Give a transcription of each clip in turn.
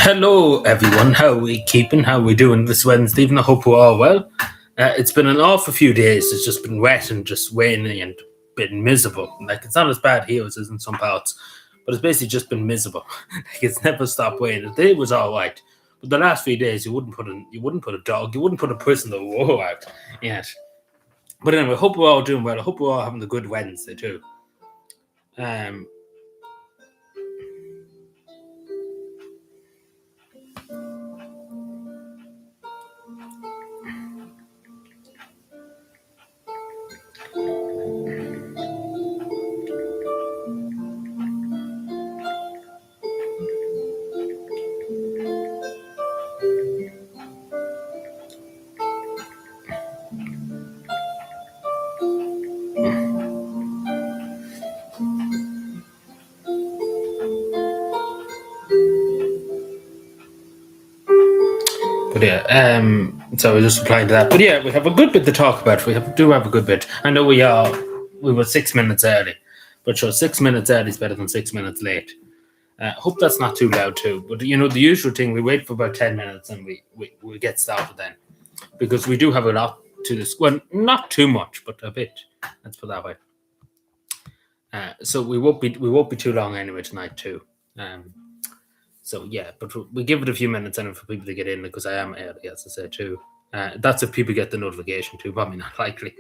Hello, everyone. How are we keeping? How are we doing this Wednesday evening? I hope we're all well. It's been an awful few days. It's just been wet and just raining and been miserable. Like, it's not as bad here as it is in some parts, but it's basically just been miserable. Like, it's never stopped raining. The day was all right, but the last few days you wouldn't put a dog, you wouldn't put a person in the row out yet. But anyway, I hope we're all doing well. I hope we're all having a good Wednesday too. Um, But yeah, so we're just replying to that. But yeah, we have a good bit to talk about. Do have a good bit. I know we were 6 minutes early, but sure, 6 minutes early is better than 6 minutes late. Hope that's not too loud too. But you know, the usual thing, we wait for about 10 minutes and we get started then, because we do have a lot to this. Well, not too much, but a bit. Let's put it that way. So we won't be too long anyway tonight too. So yeah, but we give it a few minutes and for people to get in, because I am early, as I said too. That's if people get the notification too. Probably not likely.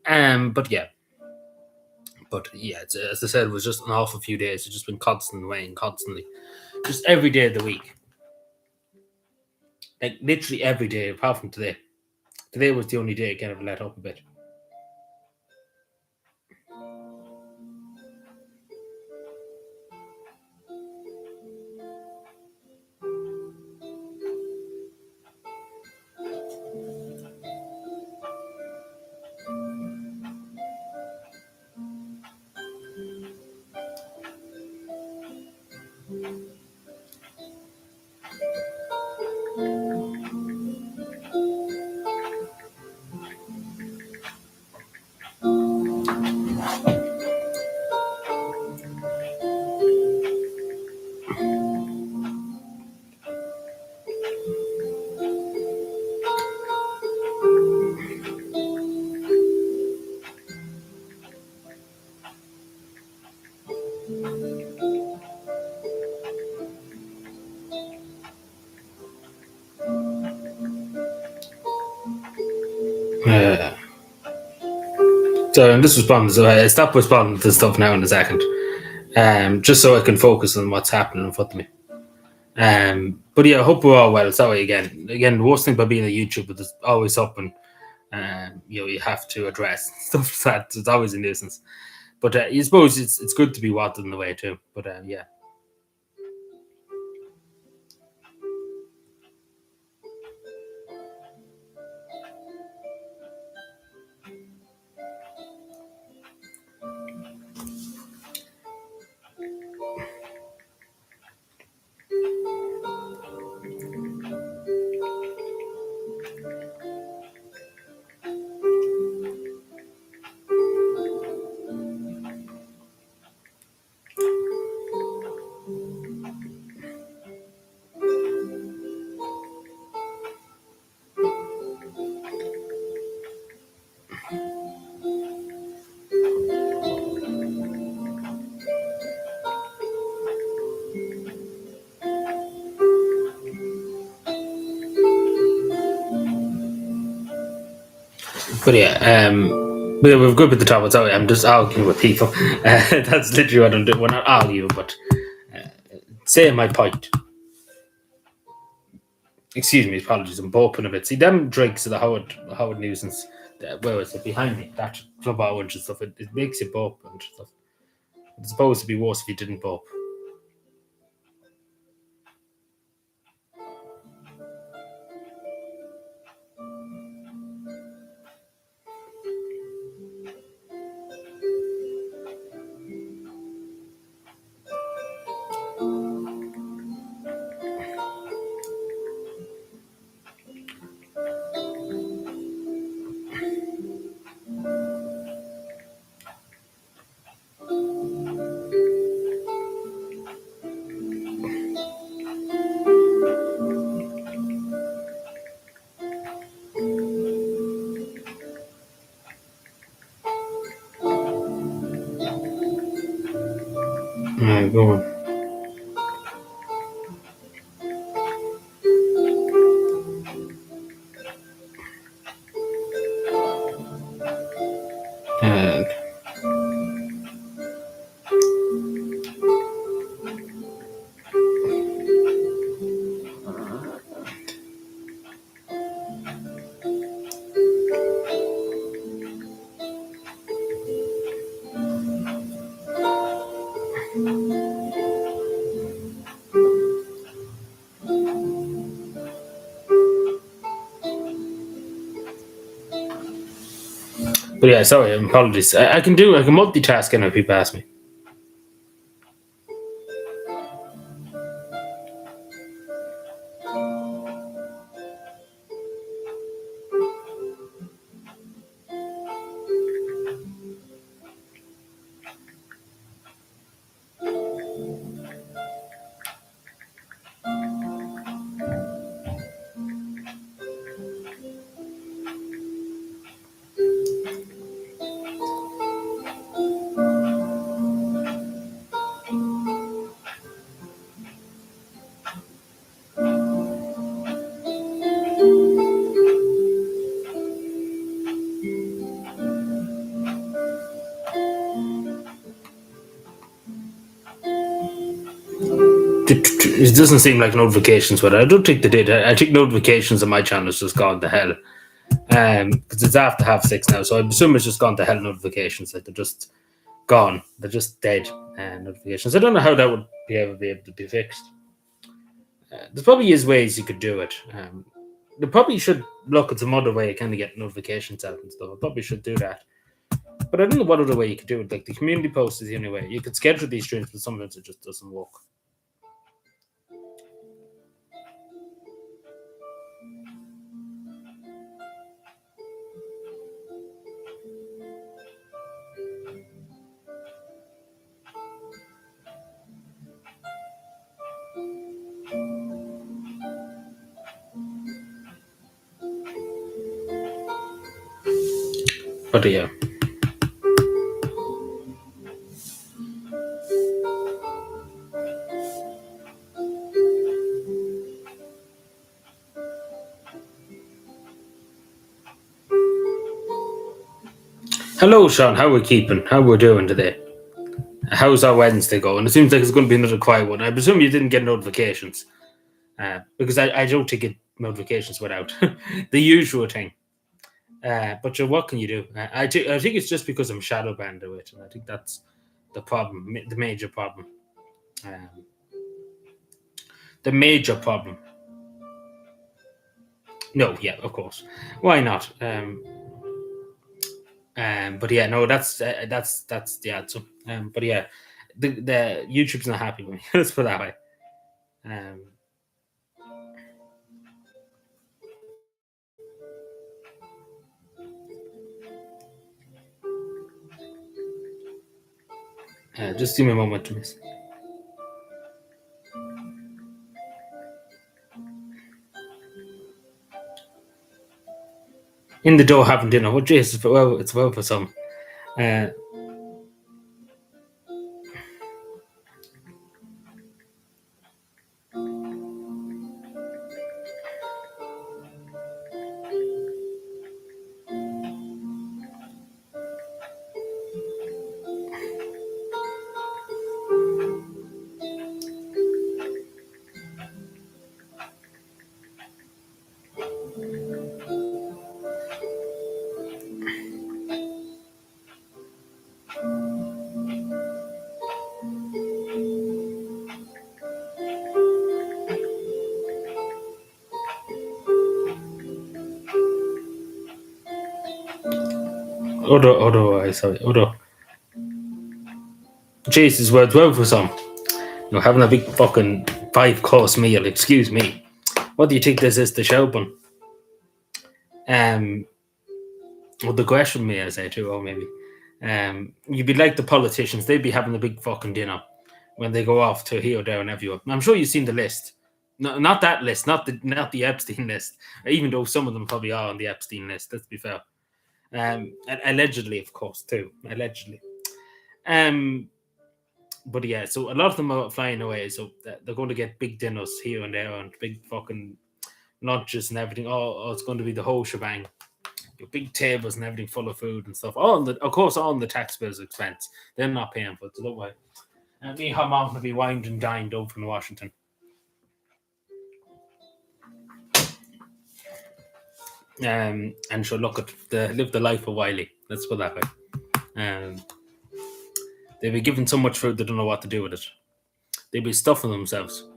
But yeah, as I said, it was just an awful few days. It's just been constant rain, constantly, just every day of the week, like literally every day apart from today. Today was the only day it kind of let up a bit. So I'm just responding. So I stop responding to stuff now in a second, just so I can focus on what's happening in front of me. But yeah, I hope we're all well. Sorry again. Again, the worst thing about being a YouTuber is always something you have to address stuff like that. It's always a nuisance. But I suppose it's good to be wanted in the way too. But yeah. But yeah, we're good with the topic. Sorry, I'm just arguing with people. That's literally what I'm doing. We're not arguing, but saying my point. Excuse me, apologies. I'm burping a bit. See, them drinks of the Howard nuisance. Where is it? Behind me. That club orange and stuff. It makes you burp and stuff. It's supposed to be worse if you didn't burp. Go on. Uh, but yeah, sorry, apologies. I can multitask and if people ask me. It doesn't seem like notifications, but I don't think they did. I think notifications on my channel has just gone to hell. Because it's after 6:30 now, so I assume it's just gone to hell notifications. Like they're just gone. They're just dead notifications. I don't know how that would be able to be fixed. There probably is ways you could do it. They probably should look at some other way of kind of get notifications out and stuff. I probably should do that. But I don't know what other way you could do it. Like the community post is the only way. You could schedule these streams, but sometimes it just doesn't work. But yeah. Hello, Sean. How we keeping? How we doing today? How's our Wednesday going? It seems like it's going to be another quiet one. I presume you didn't get notifications, because I don't get notifications without the usual thing. But what can you do? I think it's just because I'm shadow banned to it, and I think that's the problem, the major problem. Um, the major problem. No, yeah, of course. Why not? But yeah, no, that's the answer. But yeah, the YouTube's not happy with me. Let's put it that way. Just give me a moment to miss. In the door having dinner. Well, Jesus, well, it's well for some. Other. Jesus, well, it's well for some. Having a big fucking 5-course meal. Excuse me. What do you think this is, the Shelburne? Well, the question me, I say too, or maybe. You'd be like the politicians. They'd be having a big fucking dinner when they go off to here, there, and everywhere. I'm sure you've seen the list. No, not that list, not the Epstein list. Even though some of them probably are on the Epstein list. Let's be fair. Allegedly, of course, too. Allegedly. But yeah, so a lot of them are flying away, so they're going to get big dinners here and there and big fucking lunches and everything. Oh, it's going to be the whole shebang. Your big tables and everything full of food and stuff. All on of course, all on the taxpayers' expense. They're not paying for it, so don't worry. And me and her mom will be wined and dined over in Washington. And she'll look at live the life of Wiley. Let's put that way. Um, they'll be given so much food they don't know what to do with it. They'll be stuffing themselves.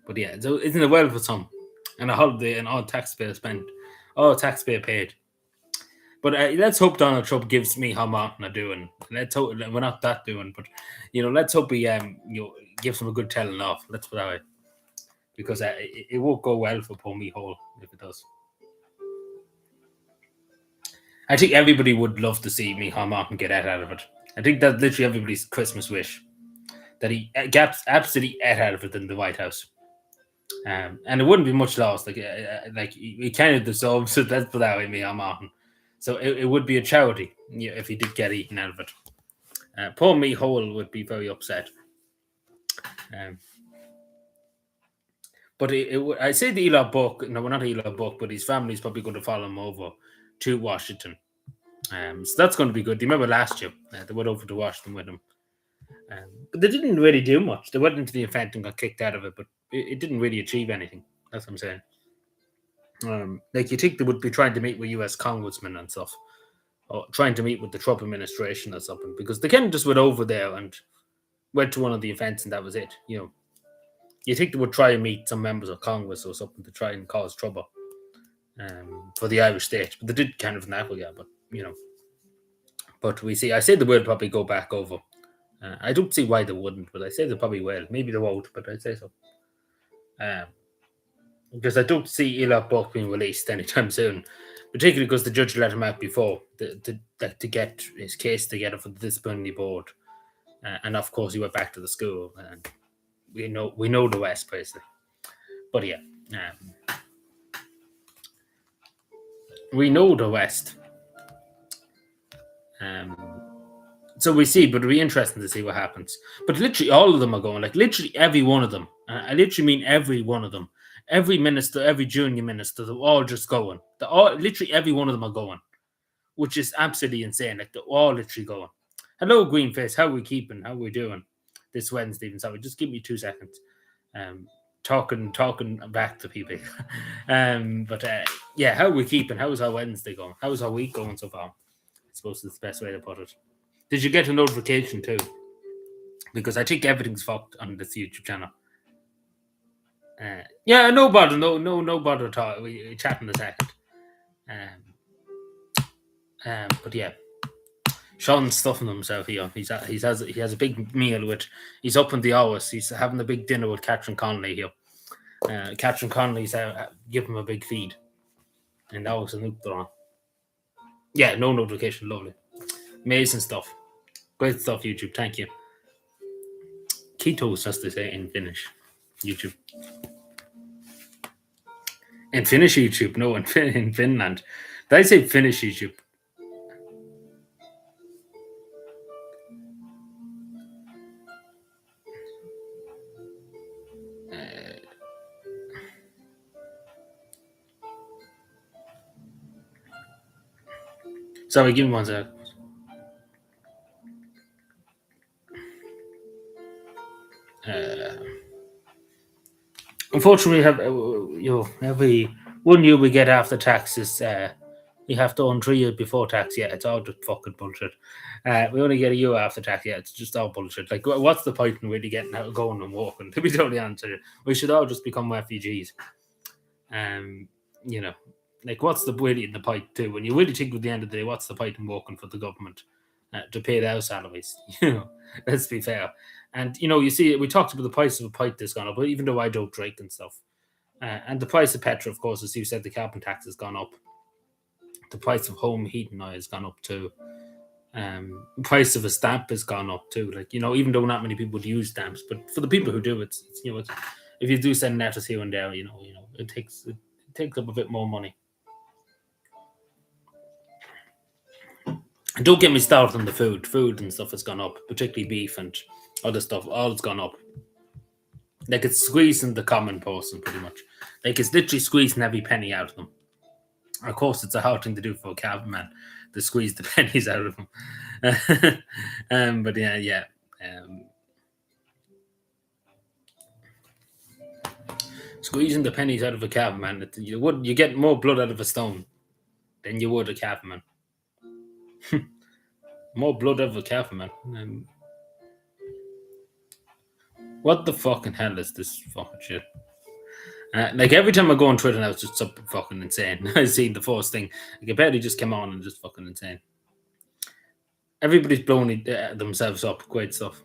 But yeah, so isn't it well for some? And a holiday and all taxpayer spent, all taxpayer paid. But let's hope Donald Trump gives me how Martin are doing. Let's hope we're not that doing, but let's hope he gives him a good telling off. Let's put that way, because it won't go well for poor me Hole if it does. I think everybody would love to see me how Martin get out of it. I think that's literally everybody's Christmas wish, that he gets absolutely out of it in the White House. And it wouldn't be much loss. Like he kind of deserves it. Let's put that way, me how Martin. So it would be a charity if he did get eaten out of it. Poor me Hole would be very upset. Um, but I say the Eli Buck. No, we're not Eli Buck, but his family's probably going to follow him over to Washington. So that's going to be good. Do you remember last year they went over to Washington with him? But they didn't really do much. They went into the event and got kicked out of it, but it didn't really achieve anything. That's what I'm saying. Like you think they would be trying to meet with U.S. congressmen and stuff, or trying to meet with the Trump administration or something, because they kind of just went over there and went to one of the events and that was it. You think they would try and meet some members of Congress or something to try and cause trouble for the Irish state, but they did kind of in that regard. But we see. I say they will probably go back over. I don't see why they wouldn't, but I say they probably will. Maybe they won't, but I'd say so. Because I don't see Eli Buck being released anytime soon, particularly because the judge let him out before to get his case together for the disciplinary board, and of course he went back to the school, and we know the rest basically. But yeah, we know the rest. So we see, but it'll be interesting to see what happens. But literally all of them are going, like literally every one of them. I literally mean every one of them. Every minister, every junior minister, they're all just going. Literally every one of them are going, which is absolutely insane. Like they're all literally going. Hello, Greenface. How are we keeping? How are we doing this Wednesday? Sorry, just give me 2 seconds. Talking back to people. But yeah, how are we keeping? How is our Wednesday going? How is our week going so far? I suppose that's the best way to put it. Did you get a notification too? Because I think everything's fucked on this YouTube channel. Yeah, no bother, no bother at all. We chat in a second. But yeah, Sean's stuffing himself here. He has a big meal with. He's up in the hours. He's having a big dinner with Catherine Connolly here. Catherine Connolly's give him a big feed, and that was a nuke on. Yeah, no notification. Lovely, amazing stuff. Great stuff, YouTube. Thank you. Ketos, as they say in Finnish, YouTube. In Finnish YouTube, no, in Finland. Did I say Finnish YouTube? Sorry, give me 1 sec. Unfortunately, every 1 year we get after taxes, you have to earn 3 years before tax. Yeah, it's all just fucking bullshit. We only get a year after tax. Yeah, it's just all bullshit. Like, what's the point in really getting out, going and walking? To be totally honest, we should all just become refugees. Like, what's the really in the point too? When you really think at the end of the day, what's the point in working for the government to pay their salaries? Let's be fair. And you see, we talked about the price of a pint that's gone up, even though I don't drink and stuff. And the price of petrol, of course, as you said, the carbon tax has gone up. The price of home heating oil has gone up too. The price of a stamp has gone up too. Like even though not many people would use stamps, but for the people who do, it's if you do send letters here and there, it takes up a bit more money. Don't get me started on the food. Food and stuff has gone up, particularly beef and other stuff. All has gone up. Like it's squeezing the common person pretty much. Like it's literally squeezing every penny out of them. Of course, it's a hard thing to do for a caveman to squeeze the pennies out of them. But yeah. Um, Squeezing the pennies out of a caveman, you get more blood out of a stone than you would a caveman. More blood out of a caveman. What the fucking hell is this fucking shit? Like every time I go on Twitter now, it's just something fucking insane. I see the first thing. Like, I barely just came on and just fucking insane. Everybody's blowing themselves up. Great stuff.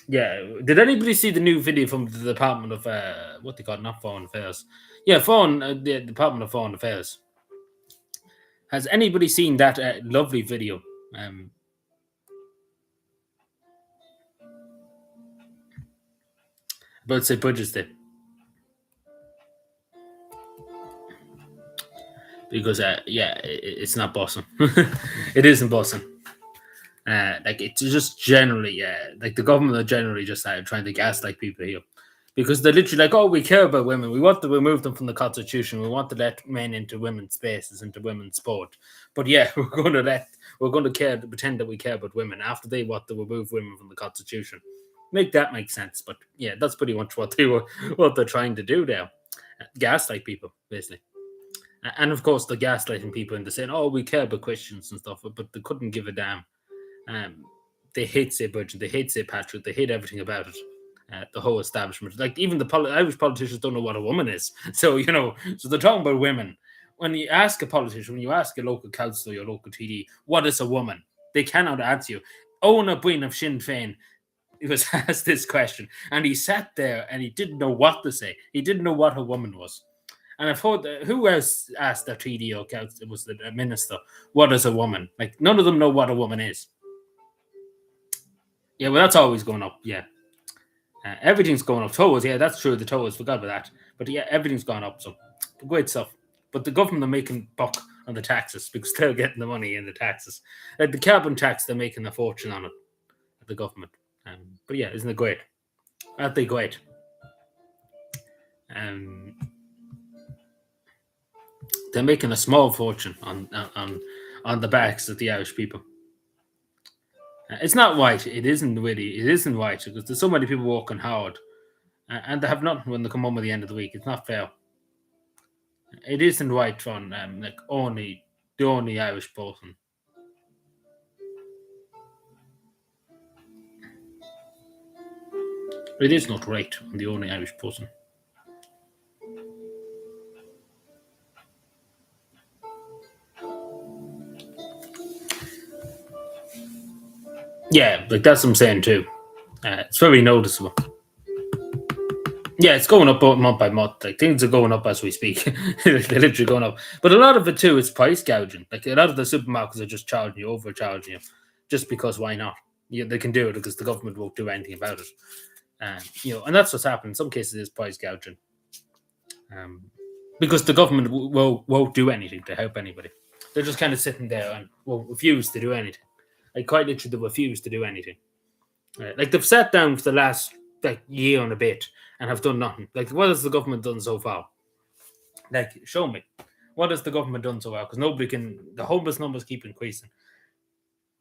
Yeah. Did anybody see the new video from the Department of what they call it? Not Foreign Affairs? Yeah, the Department of Foreign Affairs. Has anybody seen that lovely video? About St. Bridget's Day. Because it's not bossing. It isn't bossing. Like it's just generally, like the government are generally just trying to gaslight people here, because they're literally like, oh, we care about women. We want to remove them from the constitution. We want to let men into women's spaces, into women's sport. But yeah, we're going to pretend that we care about women after they want to remove women from the constitution. Make that make sense. But yeah, that's pretty much what they're trying to do now. Gaslight people, basically. And of course, they're gaslighting people into saying, "Oh, we care about Christians and stuff," but they couldn't give a damn. They hate St. Bridget, they hate St. Patrick, they hate everything about it. The whole establishment, like even the Irish politicians don't know what a woman is. So so they're talking about women. When you ask a politician, when you ask a local councillor, your local TD, what is a woman? They cannot answer you. Owen O'Brien of Sinn Féin, he was asked this question, and he sat there and he didn't know what to say. He didn't know what a woman was. And I've heard who else asked their TD or councillor? It was the minister. What is a woman? Like none of them know what a woman is. Yeah, well, that's always going up. Yeah, everything's going up. Tolls, yeah, that's true. The tolls, forgot about that. But yeah, everything's gone up. So great stuff. But the government are making buck on the taxes because they're getting the money in the taxes. Like the carbon tax, they're making a fortune on it. The government. But yeah, isn't it great? Aren't they great? They're making a small fortune on the backs of the Irish people. It's not right. It isn't really. It isn't right because there's so many people working hard, and they have nothing when they come home at the end of the week. It's not fair. It isn't right on like only the only Irish person. It is not right on the only Irish person. Yeah, like that's what I'm saying too. It's very noticeable. Yeah, it's going up month by month. Like things are going up as we speak. They're literally going up. But a lot of it too is price gouging. Like a lot of the supermarkets are just charging you, overcharging you, just because why not? They can do it because the government won't do anything about it. And that's what's happening. In some cases, it's price gouging. Because the government won't do anything to help anybody. They're just kind of sitting there and won't refuse to do anything. Like quite literally, they refuse to do anything. Like they've sat down for the last year and a bit and have done nothing. Like what has the government done so far? Like show me, what has the government done so far? Because nobody can. The homeless numbers keep increasing.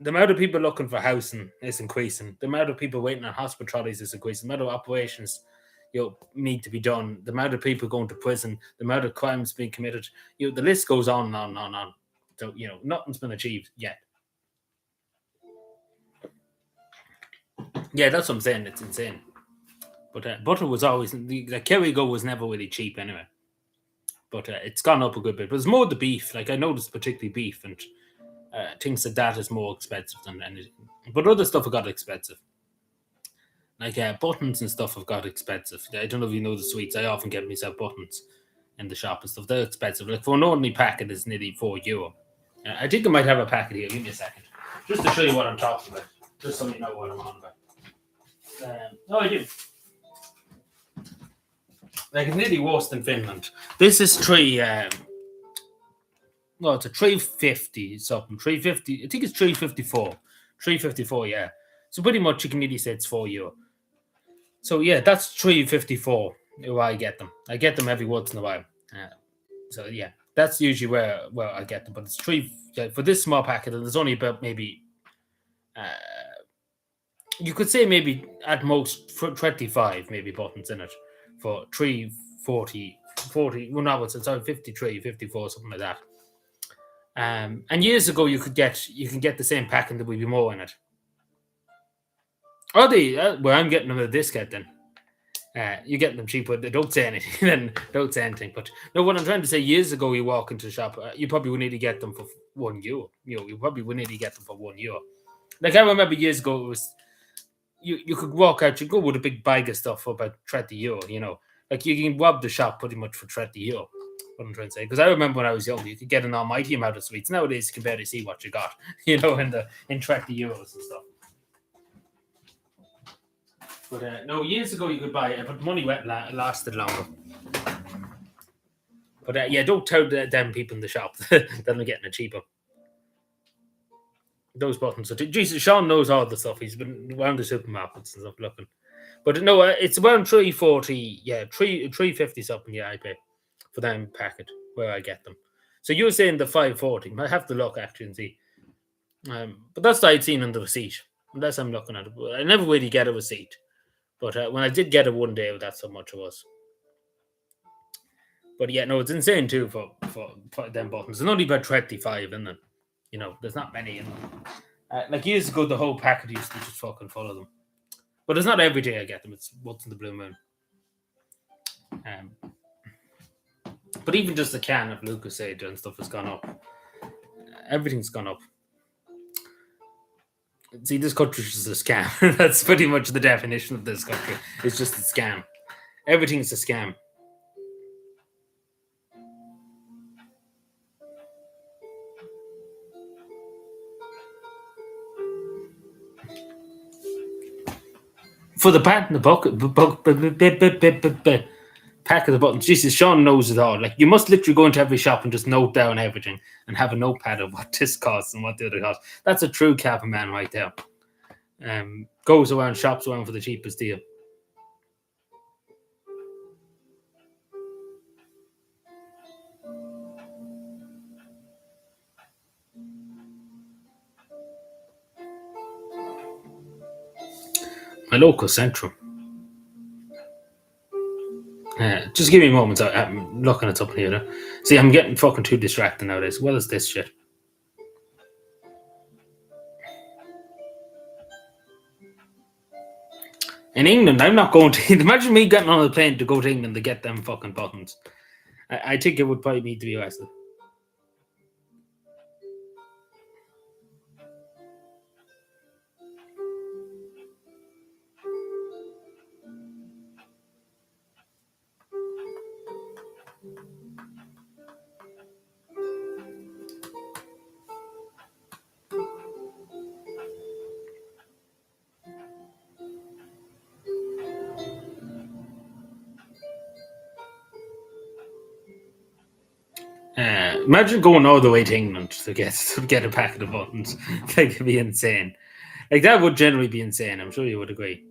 The amount of people looking for housing is increasing. The amount of people waiting on hospital trolleys is increasing. The amount of operations need to be done. The amount of people going to prison. The amount of crimes being committed. The list goes on and on and on. So nothing's been achieved yet. Yeah, that's what I'm saying. It's insane. But butter was always the Kerrygo was never really cheap anyway. But it's gone up a good bit. But it's more the beef. Like I noticed, particularly beef and things like that is more expensive than anything. But other stuff have got expensive. Like buttons and stuff have got expensive. I don't know if you know the sweets. I often get myself buttons in the shop and stuff. They're expensive. Like for an ordinary packet, it's nearly €4. I think I might have a packet here. Give me a second, just to show you what I'm talking about, just so you know what I'm on about. I do. Like it's nearly worse than Finland. This is 3 No, it's a 350 something. 350. I think it's 354. 354. Yeah. So pretty much you can nearly say it's €4. So yeah, that's 354. Where I get them. I get them every once in a while. Uh, so yeah, that's usually where I get them. But it's three, yeah, for this small packet, and there's only about maybe uh, you could say maybe at most 25 maybe buttons in it for 340 40. Well, no, it's sorry, 53, 54, something like that. And years ago you can get the same pack and there will be more in it. Oh, well, I'm getting them at a discount then. You're getting them cheap, but they don't say anything. Then don't say anything. But no, what I'm trying to say, years ago, you walk into the shop, you probably would need to get them for €1. You probably would need to get them for €1. Like I remember years ago, it was you could walk out, you go with a big bag of stuff for about €30. Like you can rob the shop pretty much for €30. What I'm trying to say, because I remember when I was young, you could get an almighty amount of sweets. Nowadays, you can barely see what you got. In €30 and stuff. But no, years ago you could buy it, but money lasted longer. But yeah, don't tell them people in the shop that they're getting it cheaper. Those buttons. So, Jesus, Sean knows all the stuff. He's been around the supermarkets and stuff looking. But no, it's around 340. Yeah, 350 something. Yeah, I pay for them packet where I get them. So you're saying the 540? I have to look actually and see. But that's what I'd seen on the receipt. Unless I'm looking at it, I never really get a receipt. But when I did get it one day, that's how much it was. But yeah, no, it's insane too for them buttons. There's only about 25 in them. There's not many in them. Like years ago, the whole packet used to just fucking follow them. But it's not every day I get them. It's once in the blue moon. But even just the can of Lucasade and stuff has gone up. Everything's gone up. See, this country is a scam. That's pretty much the definition of this country. It's just a scam. Everything's a scam. For the pat in the bucket, pack of the buttons. Jesus, Sean knows it all. Like you must literally go into every shop and just note down everything and have a notepad of what this costs and what the other costs. That's a true cavan man right there. Goes around, shops around for the cheapest deal. My local central. Just give me a moment. I'm looking at something here. See, I'm getting fucking too distracted nowadays. What is this shit? In England, I'm not going to. Imagine me getting on a plane to go to England to get them fucking buttons. I think it would probably need to be arrested. Imagine going all the way to England to get a packet of buttons. That could be insane. Like that would generally be insane. I'm sure you would agree.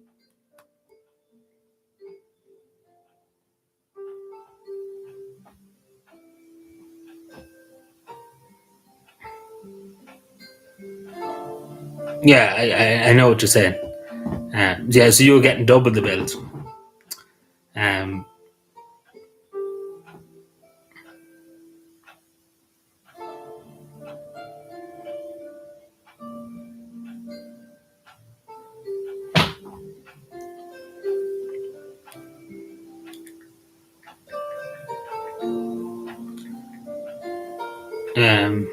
Yeah, I know what you're saying. Yeah, so you're getting double the bills. Um, um,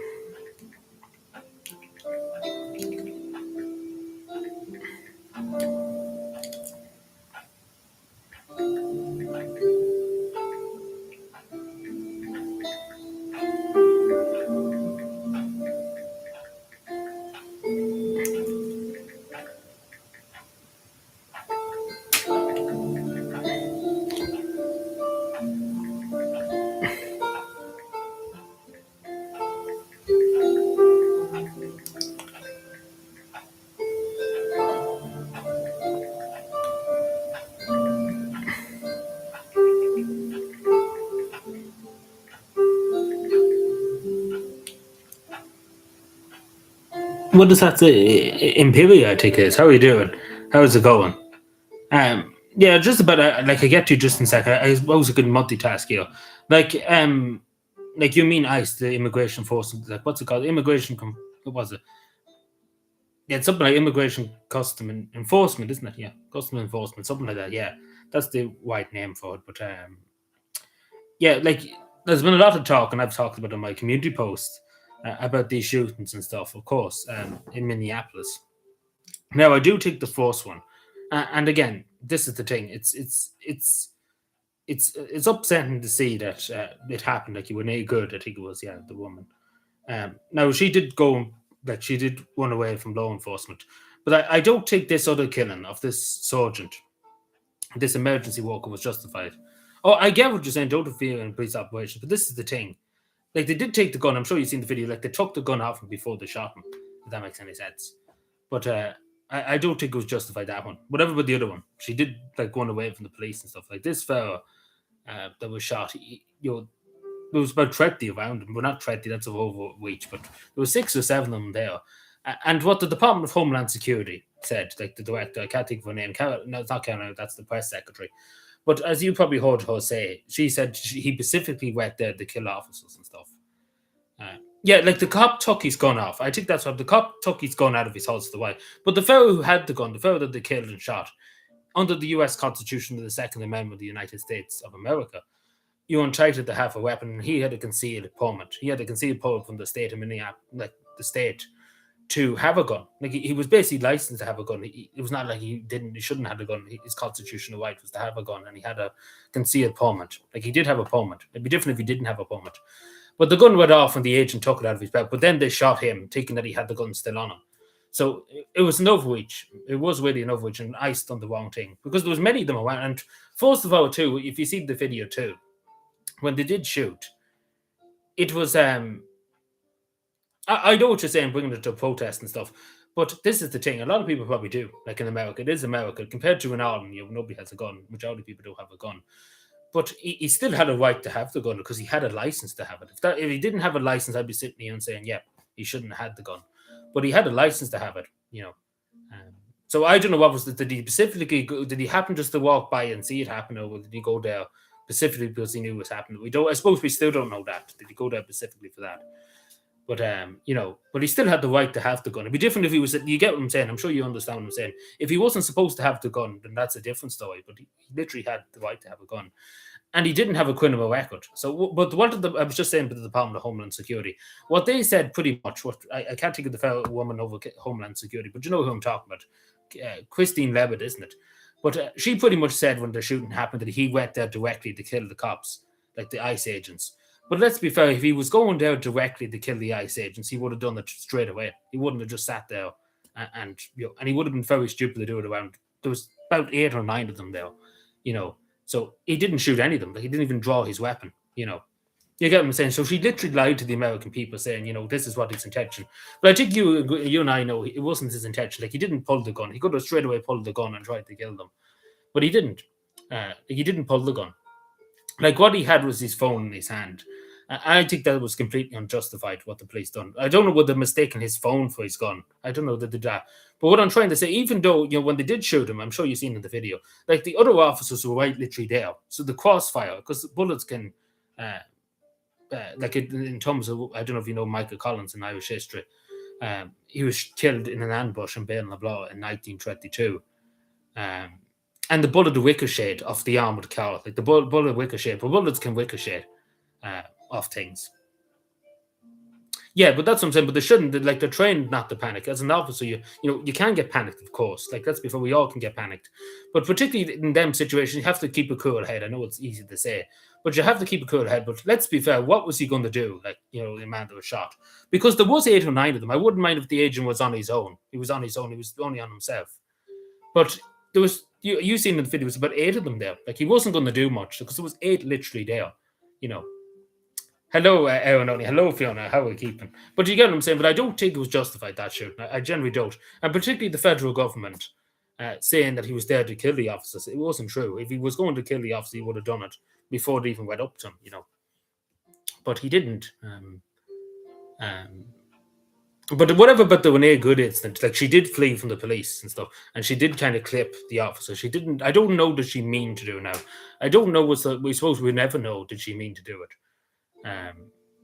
What does that say? Imperial, I think it is. How are you doing? How's it going? Yeah, just about like I get to you just in a sec. I suppose I could multitask here. Like like you mean ICE, the immigration force? Like what's it called? What was it? Yeah, it's something like immigration custom enforcement, isn't it? Yeah, custom enforcement, something like that. Yeah, that's the white name for it. But yeah, like there's been a lot of talk, and I've talked about it in my community post about these shootings and stuff. Of course, in Minneapolis. Now I do take the first one, and again, this is the thing. It's upsetting to see that it happened. Like you were no good. I think it was the woman. Now she did go, like she did run away from law enforcement, but I don't think this other killing of this sergeant, this emergency worker, was justified. Oh, I get what you're saying. Don't interfere in police operations, but this is the thing. Like they did take the gun. I'm sure you've seen the video. Like they took the gun off him before they shot him. If that makes any sense. But I don't think it was justified, that one. Whatever about the other one, she did like run away from the police and stuff. Like this fella that was shot, there was about 30 around him. Well, not 30, that's an overreach, but there was 6 or 7 of them there. And what the Department of Homeland Security said, like the director, I can't think of her name. No, it's not Karen, that's the press secretary. But as you probably heard her say, she said he specifically went there to kill officers and stuff. Yeah, like the cop took his gun off. I think that's what the cop took his gun out of his holster. Why? But the fellow who had the gun, the fellow that they killed and shot, under the U.S. Constitution of the Second Amendment of the United States of America, you're entitled to have a weapon, and he had a concealed permit. He had a concealed permit from the state of Minneapolis, like the state, to have a gun. Like he was basically licensed to have a gun. It was not like he shouldn't have a gun. His constitutional right was to have a gun, and he had a concealed permit. Like he did have a permit. It'd be different if he didn't have a permit. But the gun went off when the agent took it out of his belt. But then they shot him, thinking that he had the gun still on him. So it was an overreach. It was really an overreach, and ICE done the wrong thing because there was many of them around. And first of all, too, if you see the video too, when they did shoot, it was I know what you're saying, bringing it to protest and stuff, but this is the thing. A lot of people probably do. Like in America, it is America compared to in Ireland. Nobody has a gun. Majority of people don't have a gun. But he still had a right to have the gun because he had a license to have it. If he didn't have a license, I'd be sitting here and saying, yeah, he shouldn't have had the gun. But he had a license to have it. So I don't know what was did he specifically did he happen just to walk by and see it happen, or did he go there specifically because he knew it was happening? We don't. I suppose we still don't know that. Did he go there specifically for that? But but he still had the right to have the gun. It'd be different if he was. You get what I'm saying? I'm sure you understand what I'm saying. If he wasn't supposed to have the gun, then that's a different story. But he literally had the right to have a gun, and he didn't have a criminal record. So, but what did I was just saying to the Department of Homeland Security, what they said pretty much. What I can't think of the fellow woman over Homeland Security, but you know who I'm talking about, Christine Levitt, isn't it? But she pretty much said when the shooting happened that he went there directly to kill the cops, like the ICE agents. But let's be fair, if he was going there directly to kill the ICE agents, he would have done it straight away. He wouldn't have just sat there and he would have been very stupid to do it around. There was about 8 or 9 of them there. So he didn't shoot any of them. He didn't even draw his weapon. You get what I'm saying? So she literally lied to the American people, saying, this is what his intention. But I think you and I know it wasn't his intention. Like he didn't pull the gun. He could have straight away pulled the gun and tried to kill them, but he didn't. He didn't pull the gun. Like what he had was his phone in his hand. I think that was completely unjustified what the police done. I don't know whether they're mistaking his phone for his gun. I don't know that they did that. But what I'm trying to say, even though when they did shoot him, I'm sure you've seen in the video, like the other officers were right literally there. So the crossfire, because bullets can, in terms of, I don't know if you know Michael Collins in Irish history. He was killed in an ambush in Bain-Lablaw in 1922. And the bullet ricocheted off the armored car. Like the bullet ricocheted, but bullets can ricochet off things. Yeah, but that's what I'm saying. But they shouldn't. Like they're trained not to panic. As an officer, you can get panicked, of course. Like that's before we all can get panicked. But particularly in them situations, you have to keep a cool head. I know it's easy to say, but you have to keep a cool head. But let's be fair. What was he going to do? Like the man that was shot, because there was 8 or 9 of them. I wouldn't mind if the agent was on his own. He was on his own. He was only on himself. But there was you seen in the video. It was about 8 of them there. Like he wasn't going to do much because there was 8 literally there. Hello, Aaron Only. Hello, Fiona. How are we keeping? But you get what I'm saying. But I don't think it was justified, that shooting. I generally don't. And particularly the federal government saying that he was there to kill the officers. It wasn't true. If he was going to kill the officer, he would have done it before they even went up to him, But he didn't. But whatever, but there were no good incident. Like she did flee from the police and stuff, and she did kind of clip the officer. She didn't. I don't know. Did she mean to do it now? I don't know. We suppose we never know. Did she mean to do it?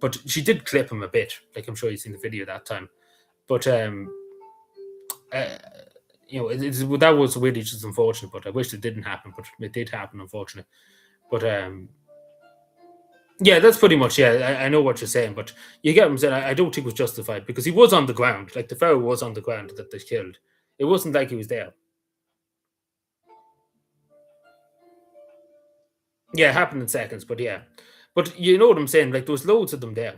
But she did clip him a bit. Like I'm sure you've seen the video that time. But uh, that was really just unfortunate. But I wish it didn't happen. But it did happen, unfortunately. But yeah, that's pretty much. Yeah, I know what you're saying, but you get what I'm saying. I don't think it was justified because he was on the ground. Like the fellow was on the ground that they killed. It wasn't like he was there. Yeah, it happened in seconds, but yeah. But you know what I'm saying? Like there was loads of them there.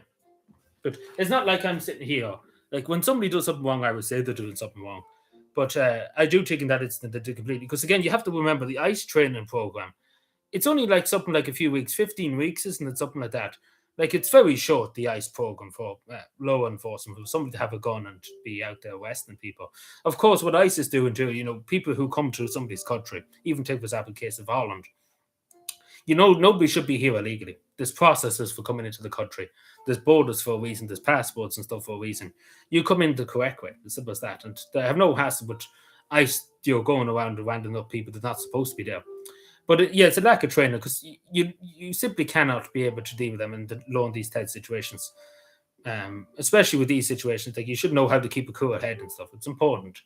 But it's not like I'm sitting here. Like when somebody does something wrong, I would say they're doing something wrong. But I do think in that instance that they completely because again you have to remember the ICE training program. It's only like something like a few weeks, 15 weeks, isn't it? Something like that. Like it's very short, the ICE program for law enforcement, for somebody to have a gun and be out there arresting people. Of course, what ICE is doing too, people who come to somebody's country, even take this example case of Holland, nobody should be here illegally. There's processes for coming into the country. There's borders for a reason. There's passports and stuff for a reason. You come in the correct way. As simple as that. And they have no hassle with ICE, going around and rounding up people that are not supposed to be there. But yeah, it's a lack of training because you simply cannot be able to deal with them in these type of situations. Especially with these situations, like you should know how to keep a cool head and stuff. It's important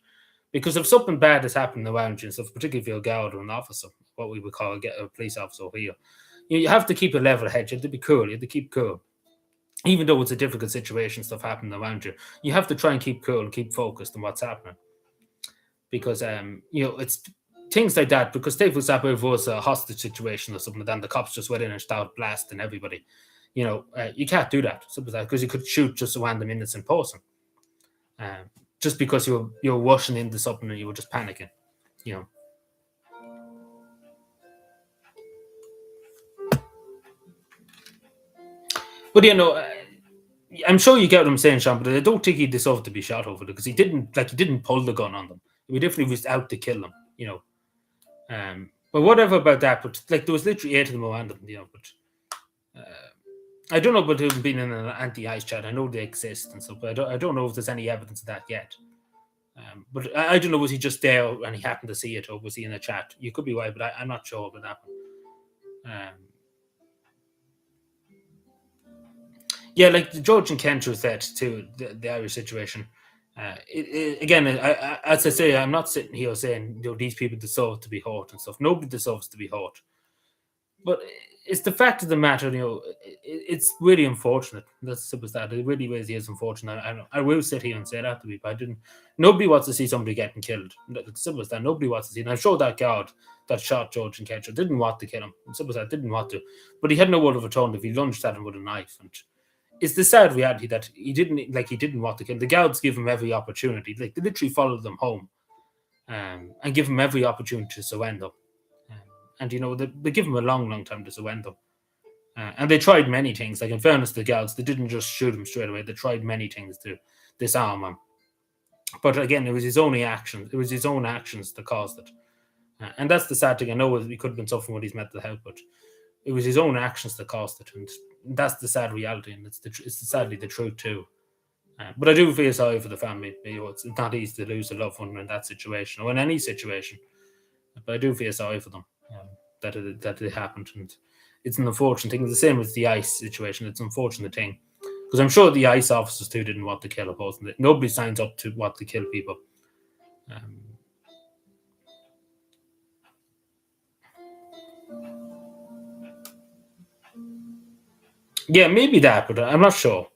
because if something bad has happened around you and stuff, particularly if you're a guard or an officer, what we would call a police officer over here, you have to keep a level head. You have to be cool. You have to keep cool. Even though it's a difficult situation, stuff happening around you, you have to try and keep cool and keep focused on what's happening. Because it's things like that. Because say for example, if it was a hostage situation or something, then the cops just went in and started blasting everybody. You can't do that. Something like that because you could shoot just a random innocent person, just because you're rushing into something and you were just panicking. You know. But I'm sure you get what I'm saying, Sean. But I don't think he deserved to be shot over it because he didn't pull the gun on them. He definitely was out to kill them. But whatever about that. But like there was literally 8 of them around them. But I don't know about him being in an anti-ICE chat. I know they exist and stuff, but I don't know if there's any evidence of that yet. But I don't know, was he just there and he happened to see it, or was he in a chat? You could be right, but I'm not sure about that one. Yeah, like the George and Kent was that too, the Irish situation. Again, as I say, I'm not sitting here saying these people deserve to be hurt and stuff. Nobody deserves to be hurt. But it's the fact of the matter, it's really unfortunate. That's simple as that. It really is unfortunate. I will sit here and say that to people. I didn't. Nobody wants to see somebody getting killed. It's simple as that. Nobody wants to see. And I'm sure that guard that shot George and Ketcher didn't want to kill him. It's simple as that. Didn't want to, but he had no other alternative. He lunged at him with a knife, and it's the sad reality that he didn't want to kill. The guards give him every opportunity. Like they literally followed them home, and give him every opportunity to surrender. And they give him a long, long time to surrender. And they tried many things. Like in fairness to the guards, they didn't just shoot him straight away. They tried many things to disarm him. But again, it was his own actions. It was his own actions that caused it. And that's the sad thing. I know he could have been suffering with his mental health, but it was his own actions that caused it. And that's the sad reality, and it's sadly the truth too. But I do feel sorry for the family. It's not easy to lose a loved one in that situation or in any situation. But I do feel sorry for them, that it happened, and it's an unfortunate thing. It's the same as the ICE situation. It's an unfortunate thing because I'm sure the ICE officers too didn't want to kill a person. Nobody signs up to want to kill people. Yeah, maybe that, but I'm not sure.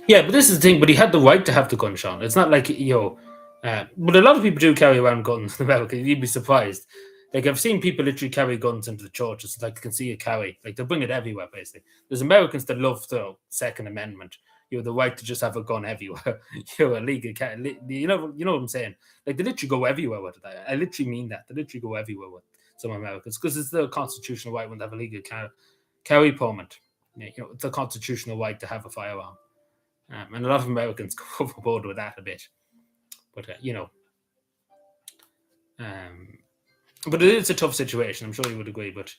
Yeah, but this is the thing. But he had the right to have the gun, Sean. It's not like but a lot of people do carry around guns in America. You'd be surprised. Like I've seen people literally carry guns into the churches. Like you can see it carry. Like they bring it everywhere. Basically, there's Americans that love the Second Amendment. You have the right to just have a gun everywhere. You're a legal. You know what I'm saying? Like they literally go everywhere with it. I literally mean that. They literally go everywhere with some Americans because it's their constitutional right when they have a legal carry permit. It's a constitutional right to have a firearm. And a lot of Americans go overboard with that a bit. But, um, but it is a tough situation. I'm sure you would agree. But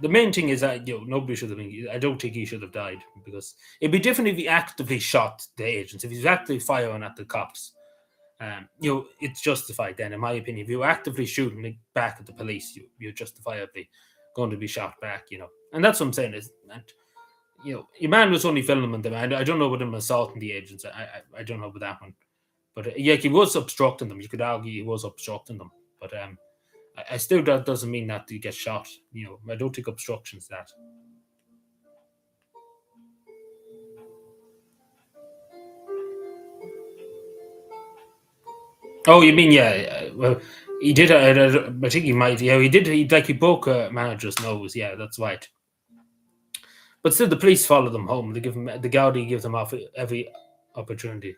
The main thing is that nobody should have been. I don't think he should have died because it'd be different if he actively shot the agents. If he's actively firing at the cops, it's justified. Then, in my opinion, if you're actively shooting back at the police, you're justifiably going to be shot back. And that's what I'm saying is that your man was only filming them. I don't know about him assaulting the agents. I don't know about that one, but yeah, he was obstructing them. You could argue he was obstructing them, but I still that doesn't mean that you get shot. I don't think obstruction's that. Oh, you mean yeah? Well, he did. I think he might. Yeah, he did. He broke a manager's nose. Yeah, that's right. But still, the police follow them home. They give them the Gaudi gives them off every opportunity.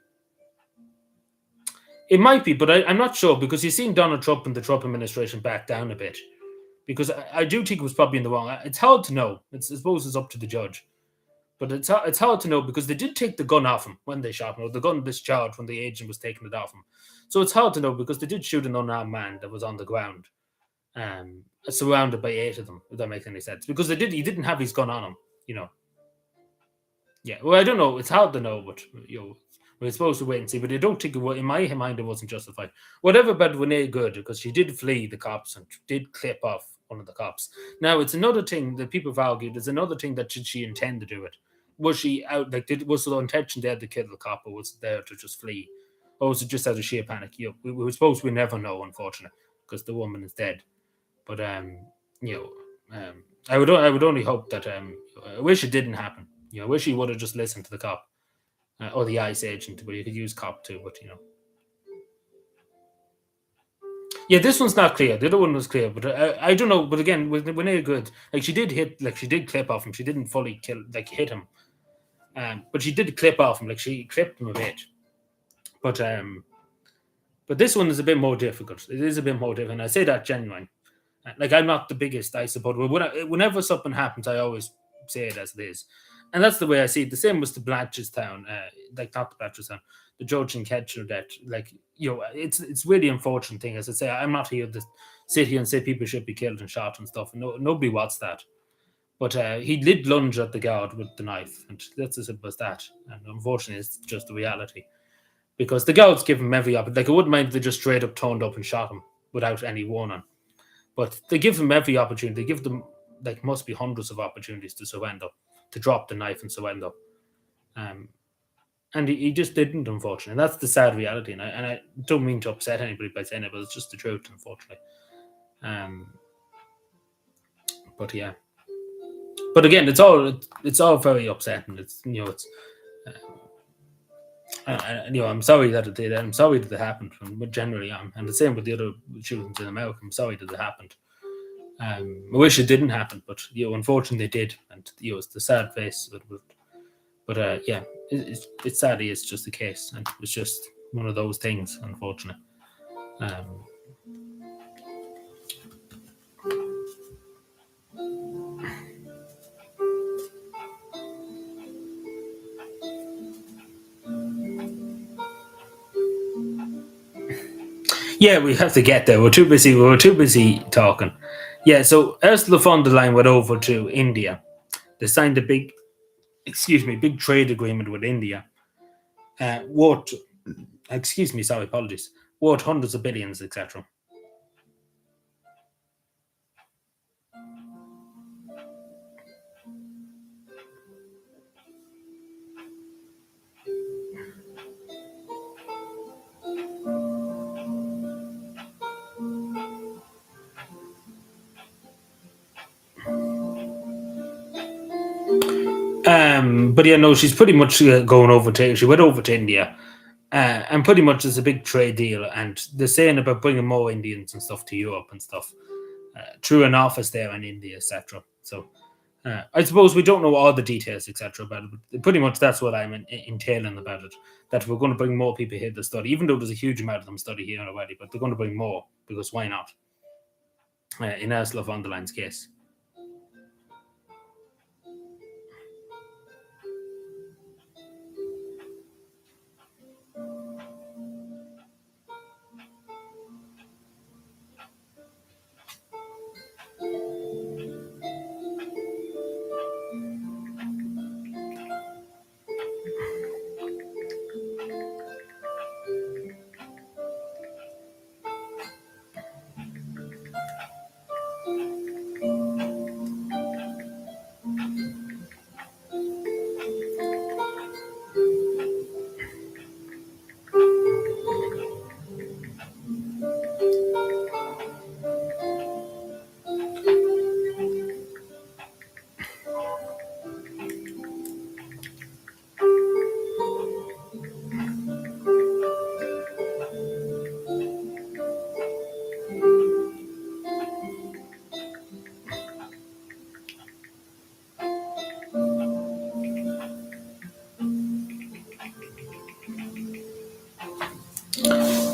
It might be, but I'm not sure because you've seen Donald Trump and the Trump administration back down a bit. Because I do think it was probably in the wrong. It's hard to know. I suppose it's up to the judge. But it's hard to know because they did take the gun off him when they shot him, or the gun discharged when the agent was taking it off him. So it's hard to know because they did shoot an unarmed man that was on the ground, surrounded by eight of them. If that makes any sense, because he didn't have his gun on him. You know, yeah. Well, I don't know. It's hard to know, but we're supposed to wait and see. But I don't think in my mind it wasn't justified. Whatever about Renee Good, because she did flee the cops and did clip off one of the cops. Now it's another thing that people have argued. There's another thing that did she intend to do it? Was she out like was the intention there to kill the cop, or was it there to just flee, or was it just out of sheer panic? We suppose we never know, unfortunately, because the woman is dead. But you I would only hope that I wish it didn't happen. I wish he would have just listened to the cop or the ICE agent, but you could use cop too. But yeah, this one's not clear. The other one was clear, but I don't know. But again, when they good, like she did hit, like she did clip off him. She didn't fully kill, like hit him. But she did clip off him, like she clipped him a bit. But but this one is a bit more difficult. It is a bit more difficult. And I say that genuine. Like I'm not the biggest, I suppose. But whenever something happens, I always say it as it is, and that's the way I see it. The same was the Blanchardstown, like not the Blanchardstown, the George and Ketcher death. Like it's really unfortunate thing. As I say, I'm not here to sit here and say people should be killed and shot and stuff. No, nobody wants that. But he did lunge at the guard with the knife, and that's as simple as that. And unfortunately, it's just the reality. Because the guards give him every opportunity. Like, I wouldn't mind if they just straight up turned up and shot him without any warning. But they give him every opportunity. They give them, like, must be hundreds of opportunities to surrender, to drop the knife and surrender. Um, and he just didn't, unfortunately. And that's the sad reality. And I don't mean to upset anybody by saying it, but it's just the truth, unfortunately. Um, but yeah. But again, it's all very upsetting. It's I'm sorry that it did. I'm sorry that it happened. But generally, and the same with the other shootings in America. I'm sorry that it happened. I wish it didn't happen, but unfortunately, it did, and it's the sad face. But yeah, it's sadly it's just the case, and it's just one of those things, unfortunately. Um, yeah, we have to get there. We're too busy. We were too busy talking. Yeah, so Ursula von der Leyen went over to India. They signed a big trade agreement with India. Worth, excuse me, sorry, apologies, worth hundreds of billions, etc. But yeah, no, she's pretty much going over to. She went over to India, and pretty much it's a big trade deal. And they're saying about bringing more Indians and stuff to Europe and stuff through an office there in India, etc. So I suppose we don't know all the details, etc. about it, but pretty much that's what I'm entailing about it. That we're going to bring more people here to study, even though there's a huge amount of them study here already. But they're going to bring more because why not? In Ursula von der Leyen's case.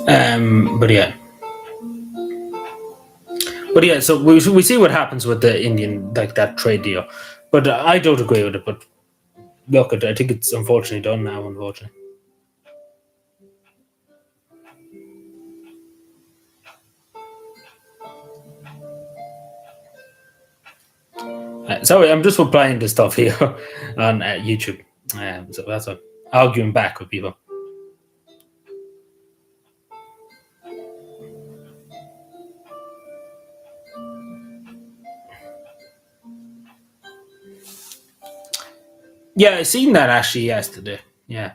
But yeah, So we see what happens with the Indian like that trade deal, but I don't agree with it. But look, I think it's unfortunately done now. Unfortunately, sorry, I'm just replying to stuff here on YouTube. So that's what arguing back with people. Yeah, I seen that actually yesterday. Yeah,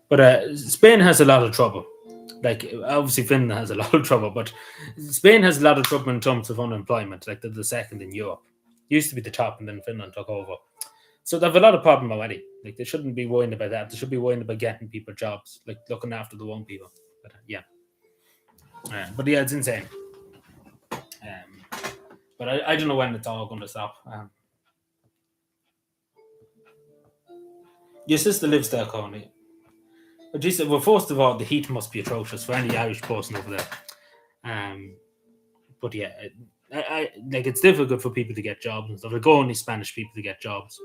but Spain has a lot of trouble. Like obviously Finland has a lot of trouble, but Spain has a lot of trouble in terms of unemployment. Like they're the second in Europe. Used to be the top, and then Finland took over. So they have a lot of problem already. Like they shouldn't be worrying about that. They should be worrying about getting people jobs, like looking after the young people. But but yeah, it's insane. But I don't know when it's all going to stop. Your sister lives there currently. But Jesus, well, first of all, the heat must be atrocious for any Irish person over there. Um, but yeah, I like it's difficult for people to get jobs and stuff. Like only Spanish people to get jobs.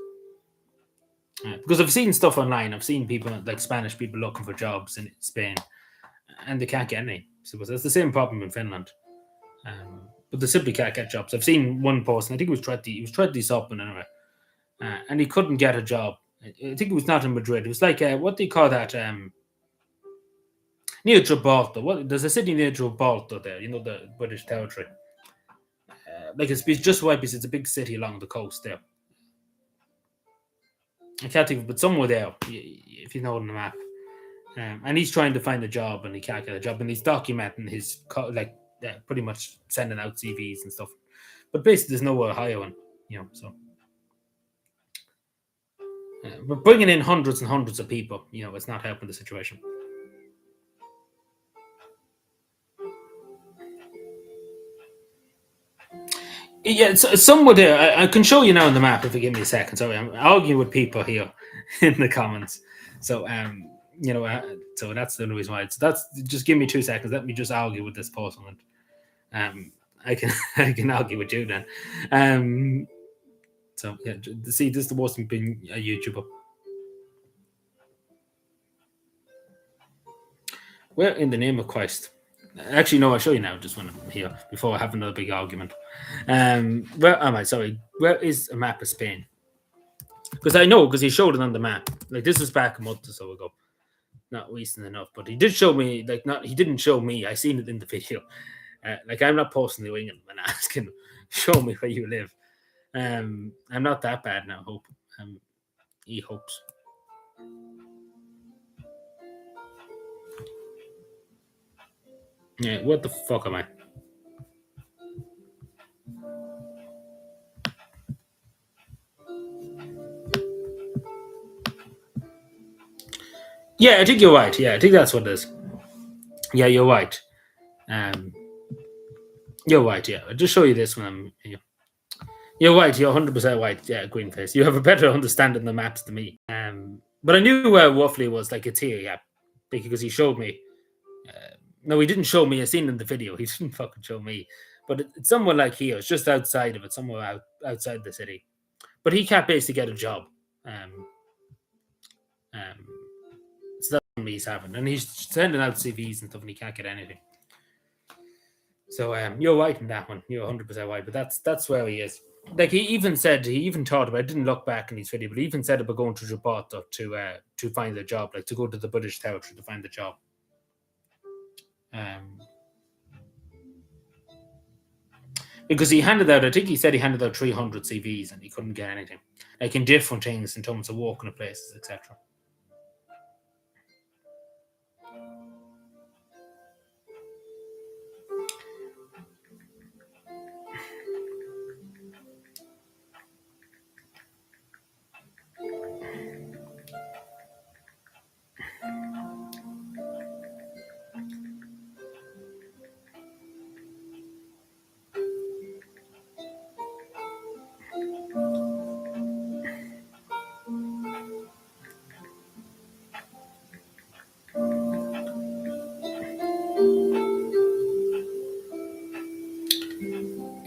Because I've seen stuff online. I've seen people like Spanish people looking for jobs in Spain, and they can't get any. So it's the same problem in Finland. But they simply can't get jobs. I've seen one person. I think he was trying this up and anyway, and he couldn't get a job. I think it was not in Madrid. It was like what do you call that? Near Gibraltar. What there's a city near Gibraltar there. You know the British territory. Like it's just right because it's a big city along the coast there. I can't think of, but somewhere there, if you know on the map. And he's trying to find a job, and he can't get a job, and he's documenting his pretty much sending out CVs and stuff. But basically, there's nowhere hiring, So, but bringing in hundreds and hundreds of people, it's not helping the situation. Yeah, it's somewhere there. I can show you now on the map if you give me a second. Sorry, I'm arguing with people here in the comments. So, so that's the only reason why. So that's just give me 2 seconds. Let me just argue with this person, and I can I can argue with you then. So yeah, see, this is the worst thing being a YouTuber. Where in the name of Christ? Actually, no, I'll show you now. Just when I'm here before I have another big argument. Where am I? Sorry, where is a map of Spain? Because I know because he showed it on the map. Like this was back a month or so ago. Not recent enough, but he did show me. Like not, he didn't show me. I seen it in the video. Like I'm not posting the wing and asking, show me where you live. I'm not that bad now. Hope. He hopes. Yeah, what the fuck am I? Yeah, I think you're right. Yeah, I think that's what it is. Yeah, you're right. Um, you're right. Yeah, I'll just show you this when I'm here. You're right. You're 100% right. Yeah, green face. You have a better understanding of the maps than me. But I knew where roughly was. Like it's here. Yeah, because he showed me. No, he didn't show me. I seen in the video. He didn't fucking show me. But it's somewhere like here. It's just outside of it, somewhere outside the city. But he can't basically get a job. Um, um, so that's what he's having, and he's sending out CVs and stuff, and he can't get anything. So you're right in that one. You're 100% right. But that's where he is. Like he even said, he even thought about. I didn't look back in his video, but he even said about going to Gibraltar to find a job, like to go to the British territory to find a job. Um, because he handed out, I think he said he handed out 300 CVs and he couldn't get anything, like in different things in terms of working at places, etc.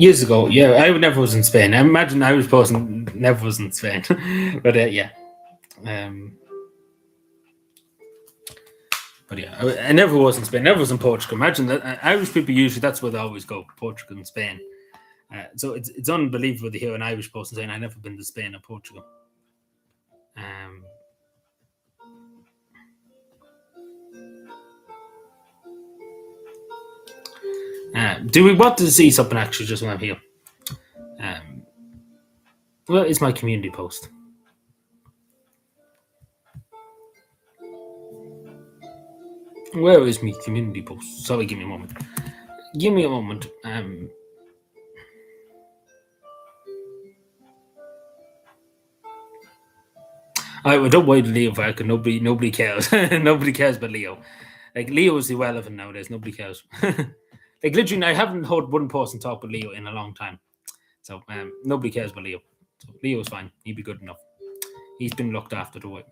Years ago, yeah, I never was in Spain. I imagine an Irish person never was in Spain, but yeah. Um, but yeah, I never was in Spain. Never was in Portugal. Imagine that Irish people usually that's where they always go, Portugal and Spain. So it's unbelievable to hear an Irish person saying, "I've never been to Spain or Portugal." Um, do we want to see something actually just when I'm here? Um, well, it's my community post. Where is my community post? Sorry, give me a moment. Give me a moment. I don't mind Leo Vaca. Nobody cares. Nobody cares about Leo. Like Leo is irrelevant nowadays. Nobody cares. Like literally, I haven't heard one person talk about Leo in a long time. So nobody cares about Leo. So Leo's fine. He'd be good enough. He's been looked after the way.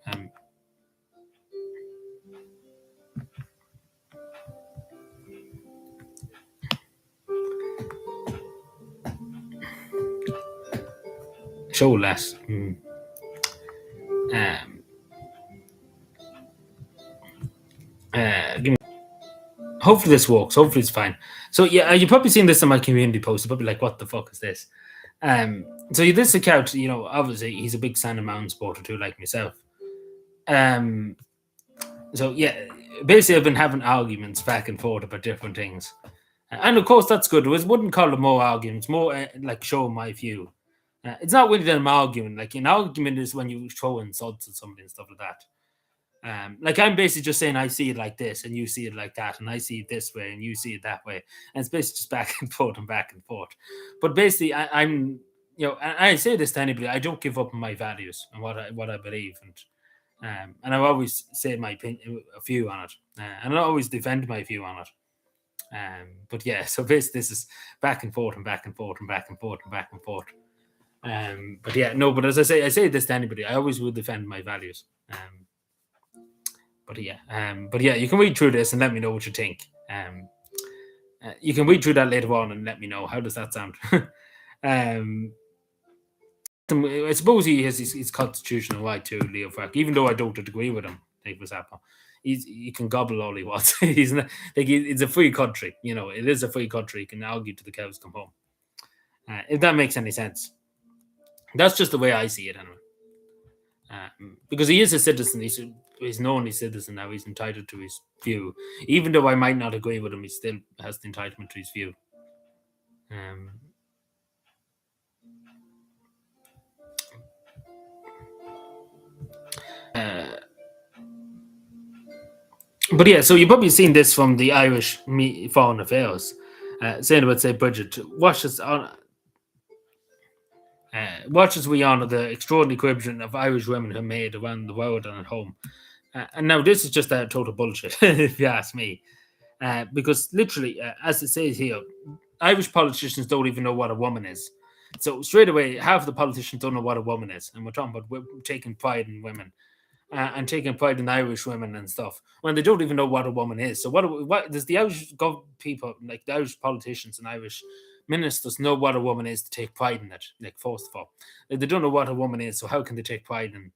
Show less. Give me. Hopefully this works. Hopefully it's fine. So yeah, you've probably seen this on my community post. You're probably like, "What the fuck is this?" So this account, obviously he's a big Sand Mountain supporter too, like myself. So yeah, basically I've been having arguments back and forth about different things, and of course that's good. I wouldn't call them more arguments, more like showing my view. It's not really that I'm arguing. Like an argument is when you throw insults at somebody and stuff like that. Like I'm basically just saying I see it like this and you see it like that, and I see it this way and you see it that way, and it's basically just back and forth and back and forth. But basically, I'm and I say this to anybody, I don't give up on my values and what I believe, and I always say my opinion, a view on it, and I always defend my view on it. But yeah, so basically this is back and forth and back and forth and back and forth and back and forth. But yeah, no, but as I say this to anybody, I always will defend my values. But yeah, you can read through this and let me know what you think. You can read through that later on and let me know. How does that sound? I suppose he has his constitutional right to Leo Frank, even though I don't agree with him. Like for example, he can gobble all he wants. He's not, like it's a free country. It is a free country. He can argue to the cows come home. If that makes any sense, that's just the way I see it anyway. Because he is a citizen, he's known he's a citizen now. He's entitled to his view, even though I might not agree with him. He still has the entitlement to his view. But yeah, so you've probably seen this from the Irish Foreign Affairs, saying about say budget. Watch as we honour the extraordinary contribution of Irish women who made around the world and at home. And now this is just a total bullshit, if you ask me. Because literally, as it says here, Irish politicians don't even know what a woman is. So straight away, half the politicians don't know what a woman is. And we're talking about taking pride in women. And taking pride in Irish women and stuff when they don't even know what a woman is. So what does the Irish people, like the Irish politicians and Irish ministers, know what a woman is to take pride in it? Like first of all, like, they don't know what a woman is, so how can they take pride in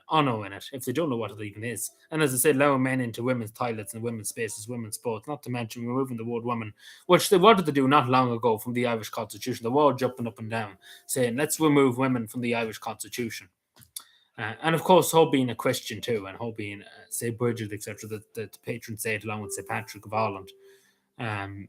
honor in it if they don't know what it even is? And as I said, allowing men into women's toilets and women's spaces, women's sports, not to mention removing the word woman, which they wanted to do not long ago from the Irish Constitution. They were all jumping up and down saying, let's remove women from the Irish Constitution. And of course, her being a Christian too, and her being, say, Bridget, etc., the patron saint along with St. Patrick of Ireland. The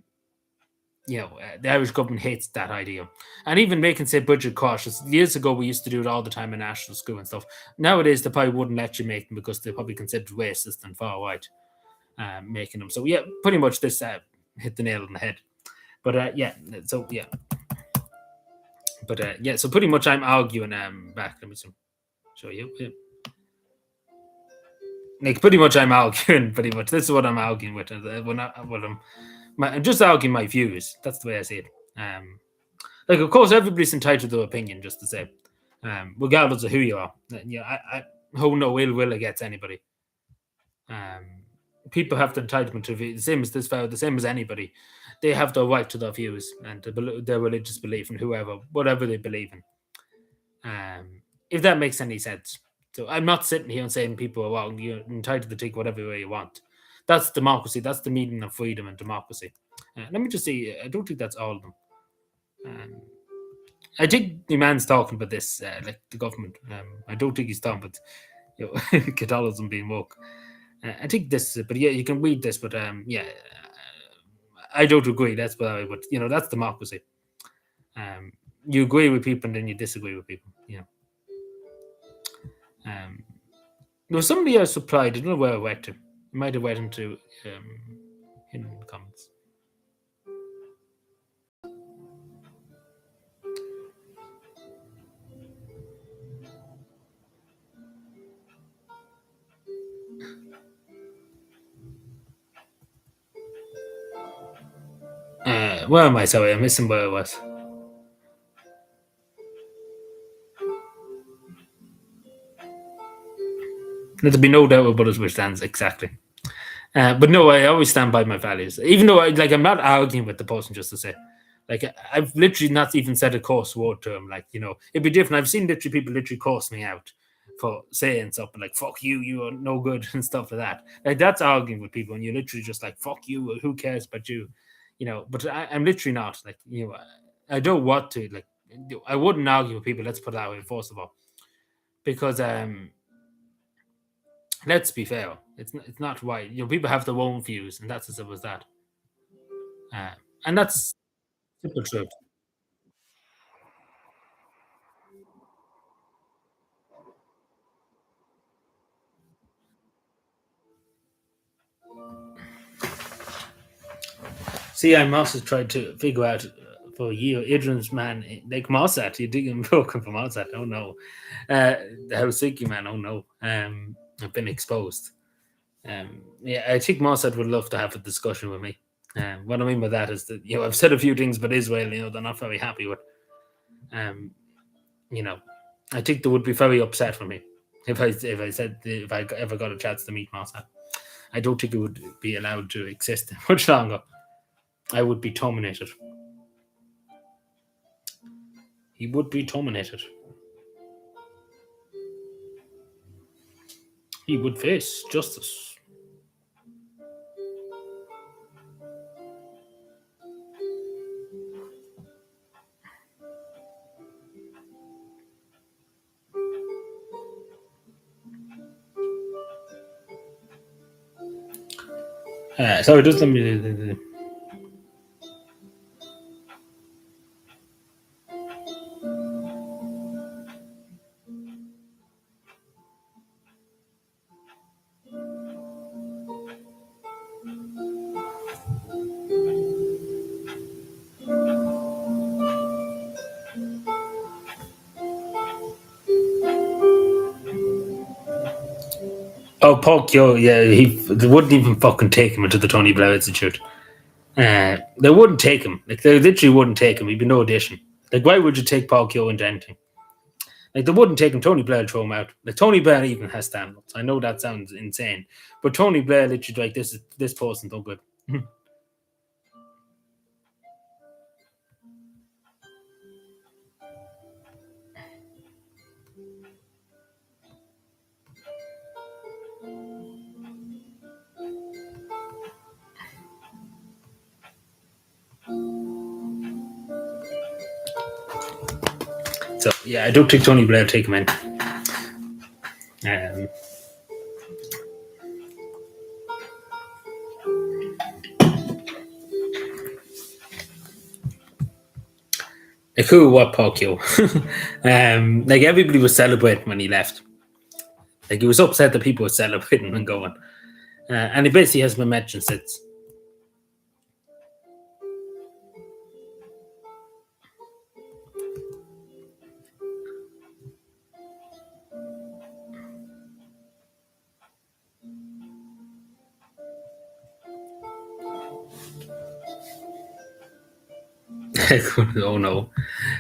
Irish government hates that idea. And even making, say, Bridget cautious. Years ago, we used to do it all the time in national school and stuff. Nowadays, they probably wouldn't let you make them because they're probably considered racist and far right making them. So, yeah, pretty much this hit the nail on the head. But, so pretty much I'm arguing back. Let me see. Show you. Yeah. Like pretty much, I'm arguing. Pretty much, this is what I'm arguing with. I'm just arguing my views. That's the way I see it. Like, of course, everybody's entitled to their opinion, just to say, regardless of who you are. I hold no ill will against anybody. people have the entitlement to the same as this fellow, the same as anybody. They have the right to their views and to their religious belief and whatever they believe in. If that makes any sense. So I'm not sitting here and saying people are wrong. You're entitled to take whatever way you want. That's democracy. That's the meaning of freedom and democracy. Let me just see. I don't think that's all of them. Um, I think the man's talking about this, like the government. I don't think he's talking about Catholicism being woke. I think this, but yeah, you can read this, but yeah, I don't agree. That's what I would, that's democracy. Um, you agree with people and then you disagree with people. Um, there was somebody else replied. I don't know where I went to. I might have went into in the comments. Where am I? Sorry, I'm missing where I was. There'll be no doubt about us where stands exactly. But no, I always stand by my values, even though I'm not arguing with the person just to say, I've literally not even said a coarse word to him. It'd be different. I've seen literally people literally curse me out for saying something like "fuck you," you are no good and stuff like that. Like that's arguing with people, and you're literally just like "fuck you," who cares about you, But I'm literally not I don't want to I wouldn't argue with people. Let's put it that way, first of all, because let's be fair. It's not right. People have their own views, and that's as simple as that. Uh, and that's simple truth. See, I'm also trying to figure out for a year, Idrin's man, like Mossad, you dig him broken from Mossad. Oh no. The Helsinki man, oh no. I've been exposed. Yeah, I think Mossad would love to have a discussion with me. What I mean by that is that, I've said a few things about Israel, they're not very happy with. Um, you know, I think they would be very upset with me if I ever got a chance to meet Mossad. I don't think it would be allowed to exist much longer. I would be terminated. He would be terminated. He would face justice. Sorry, just let me. Oh, Pokyo, yeah, they wouldn't even fucking take him into the Tony Blair Institute. They wouldn't take him. They literally wouldn't take him. He'd be no addition. Why would you take Pokyo into anything? They wouldn't take him. Tony Blair would throw him out. Tony Blair even has standards. I know that sounds insane, but Tony Blair literally this person's no good. So yeah, I don't think Tony Blair would take him in. Um, who what Pokyo? Everybody was celebrating when he left. He was upset that people were celebrating and going. And he basically hasn't been mentioned since. Oh no.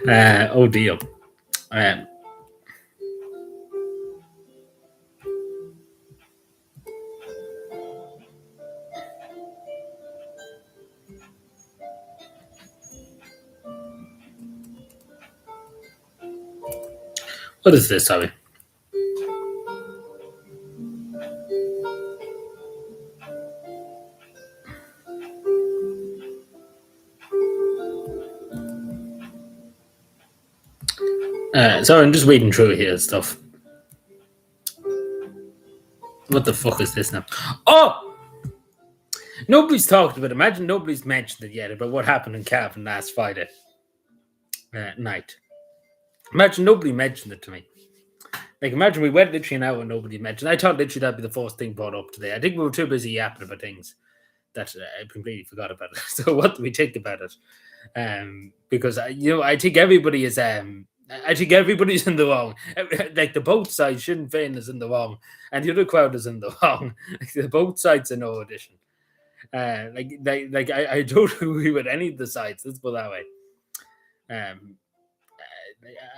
Oh dear. Um, What is this, sorry? Sorry, I'm just reading through here stuff. What the fuck is this now? Oh! Nobody's talked about it. Imagine nobody's mentioned it yet about what happened in Cavan last Friday night. Imagine nobody mentioned it to me. Like, imagine we went literally an hour and nobody mentioned it. I thought literally that'd be the first thing brought up today. I think we were too busy yapping about things that I completely forgot about it. So what do we think about it? Because I think everybody is I think everybody's in the wrong. Like the both sides, Sinn Féin is in the wrong, and the other crowd is in the wrong. Like, the both sides are no addition. I don't agree with any of the sides. Let's put it that way. Um,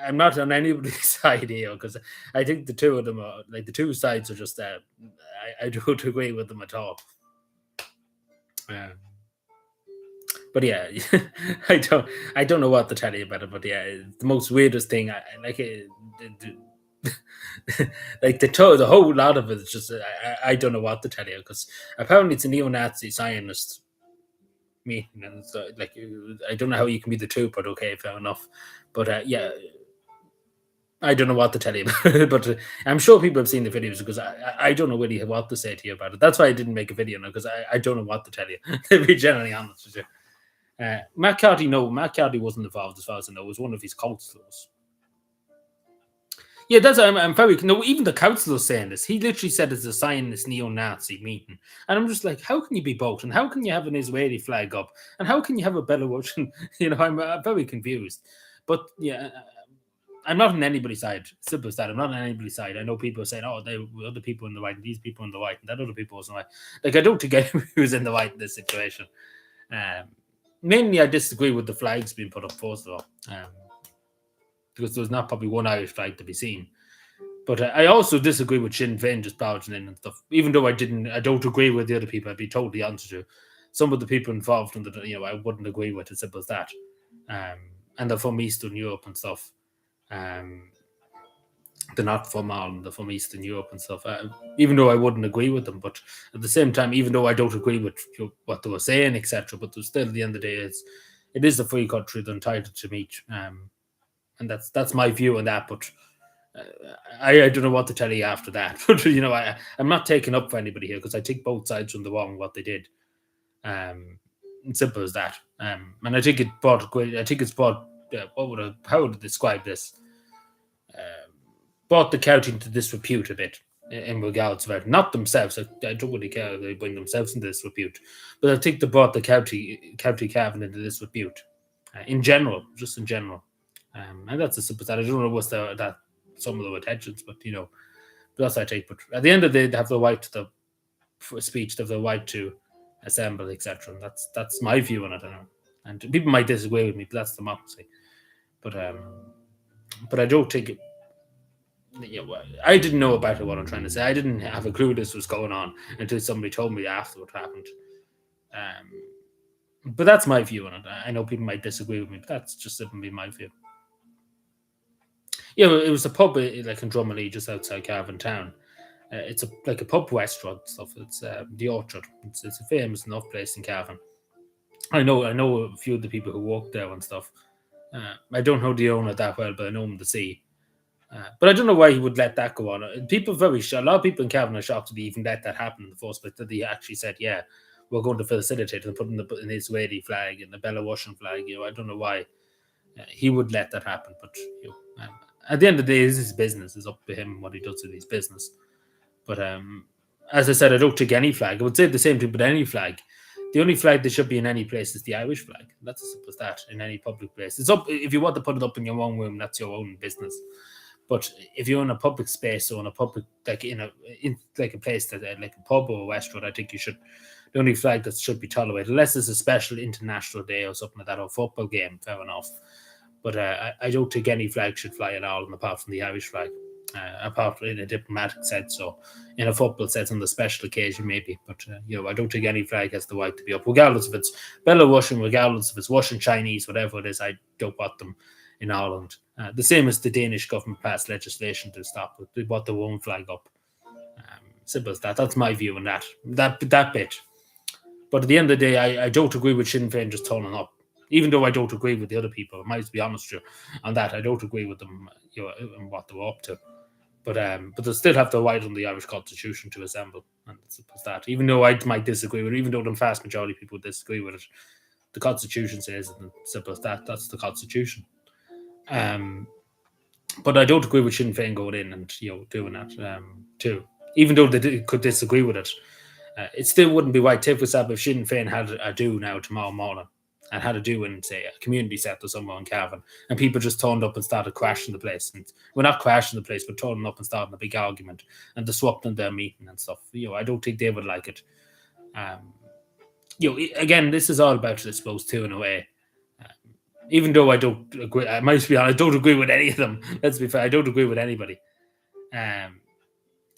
I'm not on anybody's side here because I think the two of them are like the two sides are just. I don't agree with them at all. Um, but yeah, I don't know what to tell you about it. But yeah, it's the most weirdest thing. I like it. Like the whole lot of it is just I don't know what to tell you because apparently it's a neo-Nazi Zionist meeting and so, like I don't know how you can be the two, but okay, fair enough. But yeah, I don't know what to tell you about it, but I'm sure people have seen the videos because I don't know really what to say to you about it. That's why I didn't make a video now because I don't know what to tell you. To be generally honest with you. Matt Carty, no, Matt Carty wasn't involved as far as I know. It was one of his councillors. Yeah, that's I'm very no. Even the councillor's saying this. He literally said it's a Zionist neo-Nazi meeting, and I'm just like, how can you be both? And how can you have an Israeli flag up? And how can you have a Belarusian? I'm very confused. But yeah, I'm not on anybody's side. Simple as that. I'm not on anybody's side. I know people are saying, "Oh, they other people in the right, and these people in the right, and that other people was in the right." Like I don't think anybody was in the right in this situation. Um, Mainly, I disagree with the flags being put up first of all, because there's not probably one Irish flag to be seen. But I also disagree with Sinn Féin just barging in and stuff. Even though I don't agree with the other people. I'd be totally honest with you. Some of the people involved in I wouldn't agree with. As simple as that. And they're from Eastern Europe and stuff. They're not from Ireland. They're from Eastern Europe and stuff. Even though I wouldn't agree with them, but at the same time, even though I don't agree with what they were saying, etc., but still, at the end of the day, it is a free country. They're entitled to meet, and that's my view on that. But I don't know what to tell you after that. But I'm not taking up for anybody here because I think both sides are the wrong what they did. Simple as that. And I think it brought great. I think it's brought. How would I describe this? Brought the county into disrepute a bit in regards of it. Not themselves. I don't really care if they bring themselves into disrepute, but I think they brought the county Cavan into disrepute in general, just in general. And that's a simple that. I don't know what's that some of the intentions, but that's what I take. But at the end of the day, they have the right to the speech, they have the right to assemble, etc. And that's my view on it. I know, and people might disagree with me, but that's democracy. But I don't think. I didn't know about it. What I'm trying to say, I didn't have a clue this was going on until somebody told me after what happened. But that's my view on it. I know people might disagree with me, but that's just simply my view. Yeah, it was a pub like in Drummondley, just outside Cavan town. It's like a pub restaurant stuff. It's the Orchard. It's a famous enough place in Cavan. I know a few of the people who work there and stuff. I don't know the owner that well, but I know him to see. But I don't know why he would let that go on. People a lot of people in Cavan are shocked that he even let that happen in the first place. That he actually said, "Yeah, we're going to facilitate and put in an Israeli flag and the Belarusian flag." I don't know why he would let that happen. But at the end of the day, it's his business. It's up to him what he does with his business. But as I said, I don't take any flag. I would say the same thing with any flag. The only flag that should be in any place is the Irish flag. That's as simple as that. In any public place, it's up. If you want to put it up in your own room, that's your own business. But if you're in a public space or in a public, like in a place that like a pub or a restaurant, I think the only flag that should be tolerated, unless it's a special international day or something like that, or a football game, fair enough. But I don't think any flag should fly at all, apart from the Irish flag, apart from in a diplomatic sense or in a football sense on the special occasion maybe. But I don't think any flag has the right to be up, regardless if it's Belarusian, regardless if it's Russian, Chinese, whatever it is. I don't want them in Ireland. The same as the Danish government passed legislation to stop it. They brought the one flag up. Simple as that. That's my view on that bit. But at the end of the day, I don't agree with Sinn Féin just turning up. Even though I don't agree with the other people, I might be honest with you on that. I don't agree with them, and what they were up to. But they still have the right under the Irish Constitution to assemble, and it's that. Even though I might disagree with it, even though the vast majority of people disagree with it, the Constitution says it, and simple as that. That's the Constitution. But I don't agree with Sinn Féin going in and doing that too. Even though they could disagree with it, it still wouldn't be right. Take for example, if Sinn Féin had a do now tomorrow morning and had a do in, say, a community centre somewhere in Cavan, and people just turned up and started crashing the place. And we're not crashing the place, but turning up and starting a big argument and disrupting their meeting and stuff. I don't think they would like it. Again, this is all about, I suppose, too, in a way. Even though I don't agree, I might be honest, I don't agree with any of them. Let's be fair, I don't agree with anybody.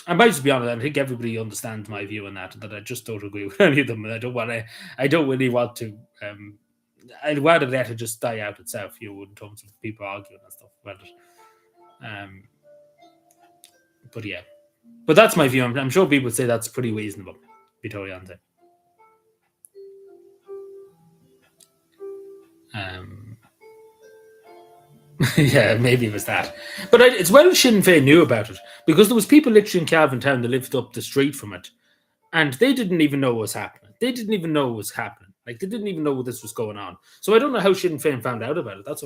I might just be honest. I think everybody understands my view on that. That I just don't agree with any of them, and I don't really want to. I'd rather let it just die out itself. In terms of people arguing and stuff about it. But yeah, but that's my view. I'm sure people say that's pretty reasonable. Be totally honest. Yeah, maybe it was that. But it's well Sinn Féin knew about it, because there was people literally in Cavan Town that lived up the street from it, and they didn't even know what was happening. They didn't even know what was happening. Like, they didn't even know this was going on. So I don't know how Sinn Féin found out about it. That's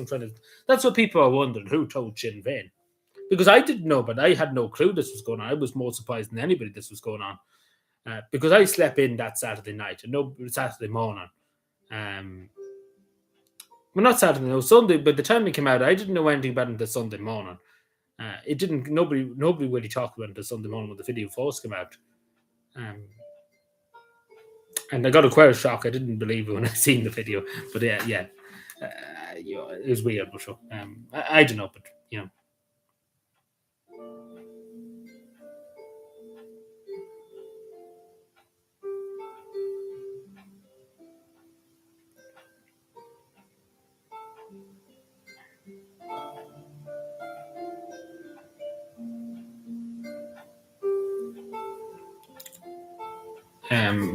what people are wondering, who told Sinn Féin. Because I didn't know, but I had no clue this was going on. I was more surprised than anybody this was going on. Because I slept in that Saturday night, and Saturday morning. Well, not Saturday, no, Sunday. But the time it came out, I didn't know anything about it until Sunday morning. It didn't. Nobody really talked about it until Sunday morning when the video first came out. And I got quite a shock. I didn't believe it when I seen the video. But yeah, it was weird for sure. I don't know, but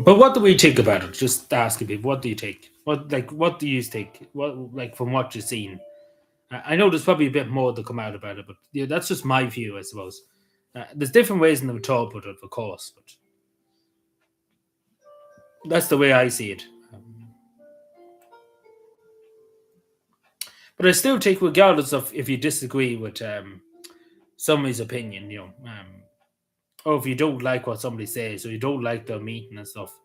But what do we think about it? Just asking people, what do you think? What do you think? What from what you've seen? I know there's probably a bit more to come out about it, but that's just my view, I suppose. There's different ways in the talk about it, of course, but that's the way I see it. But I still think, regardless of if you disagree with somebody's opinion, or if you don't like what somebody says, or you don't like their meeting and stuff,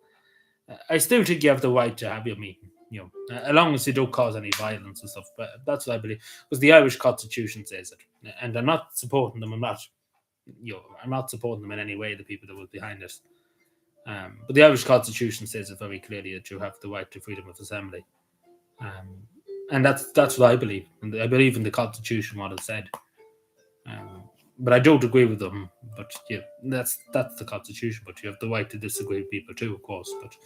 I still think you have the right to have your meeting, as long as you don't cause any violence and stuff. But that's what I believe, because the Irish Constitution says it, and I'm not supporting them. I'm not supporting them in any way. The people that were behind it, but the Irish Constitution says it very clearly that you have the right to freedom of assembly, and that's what I believe, and I believe in the Constitution what it said. But I don't agree with them. But that's the Constitution. But you have the right to disagree with people too, of course. But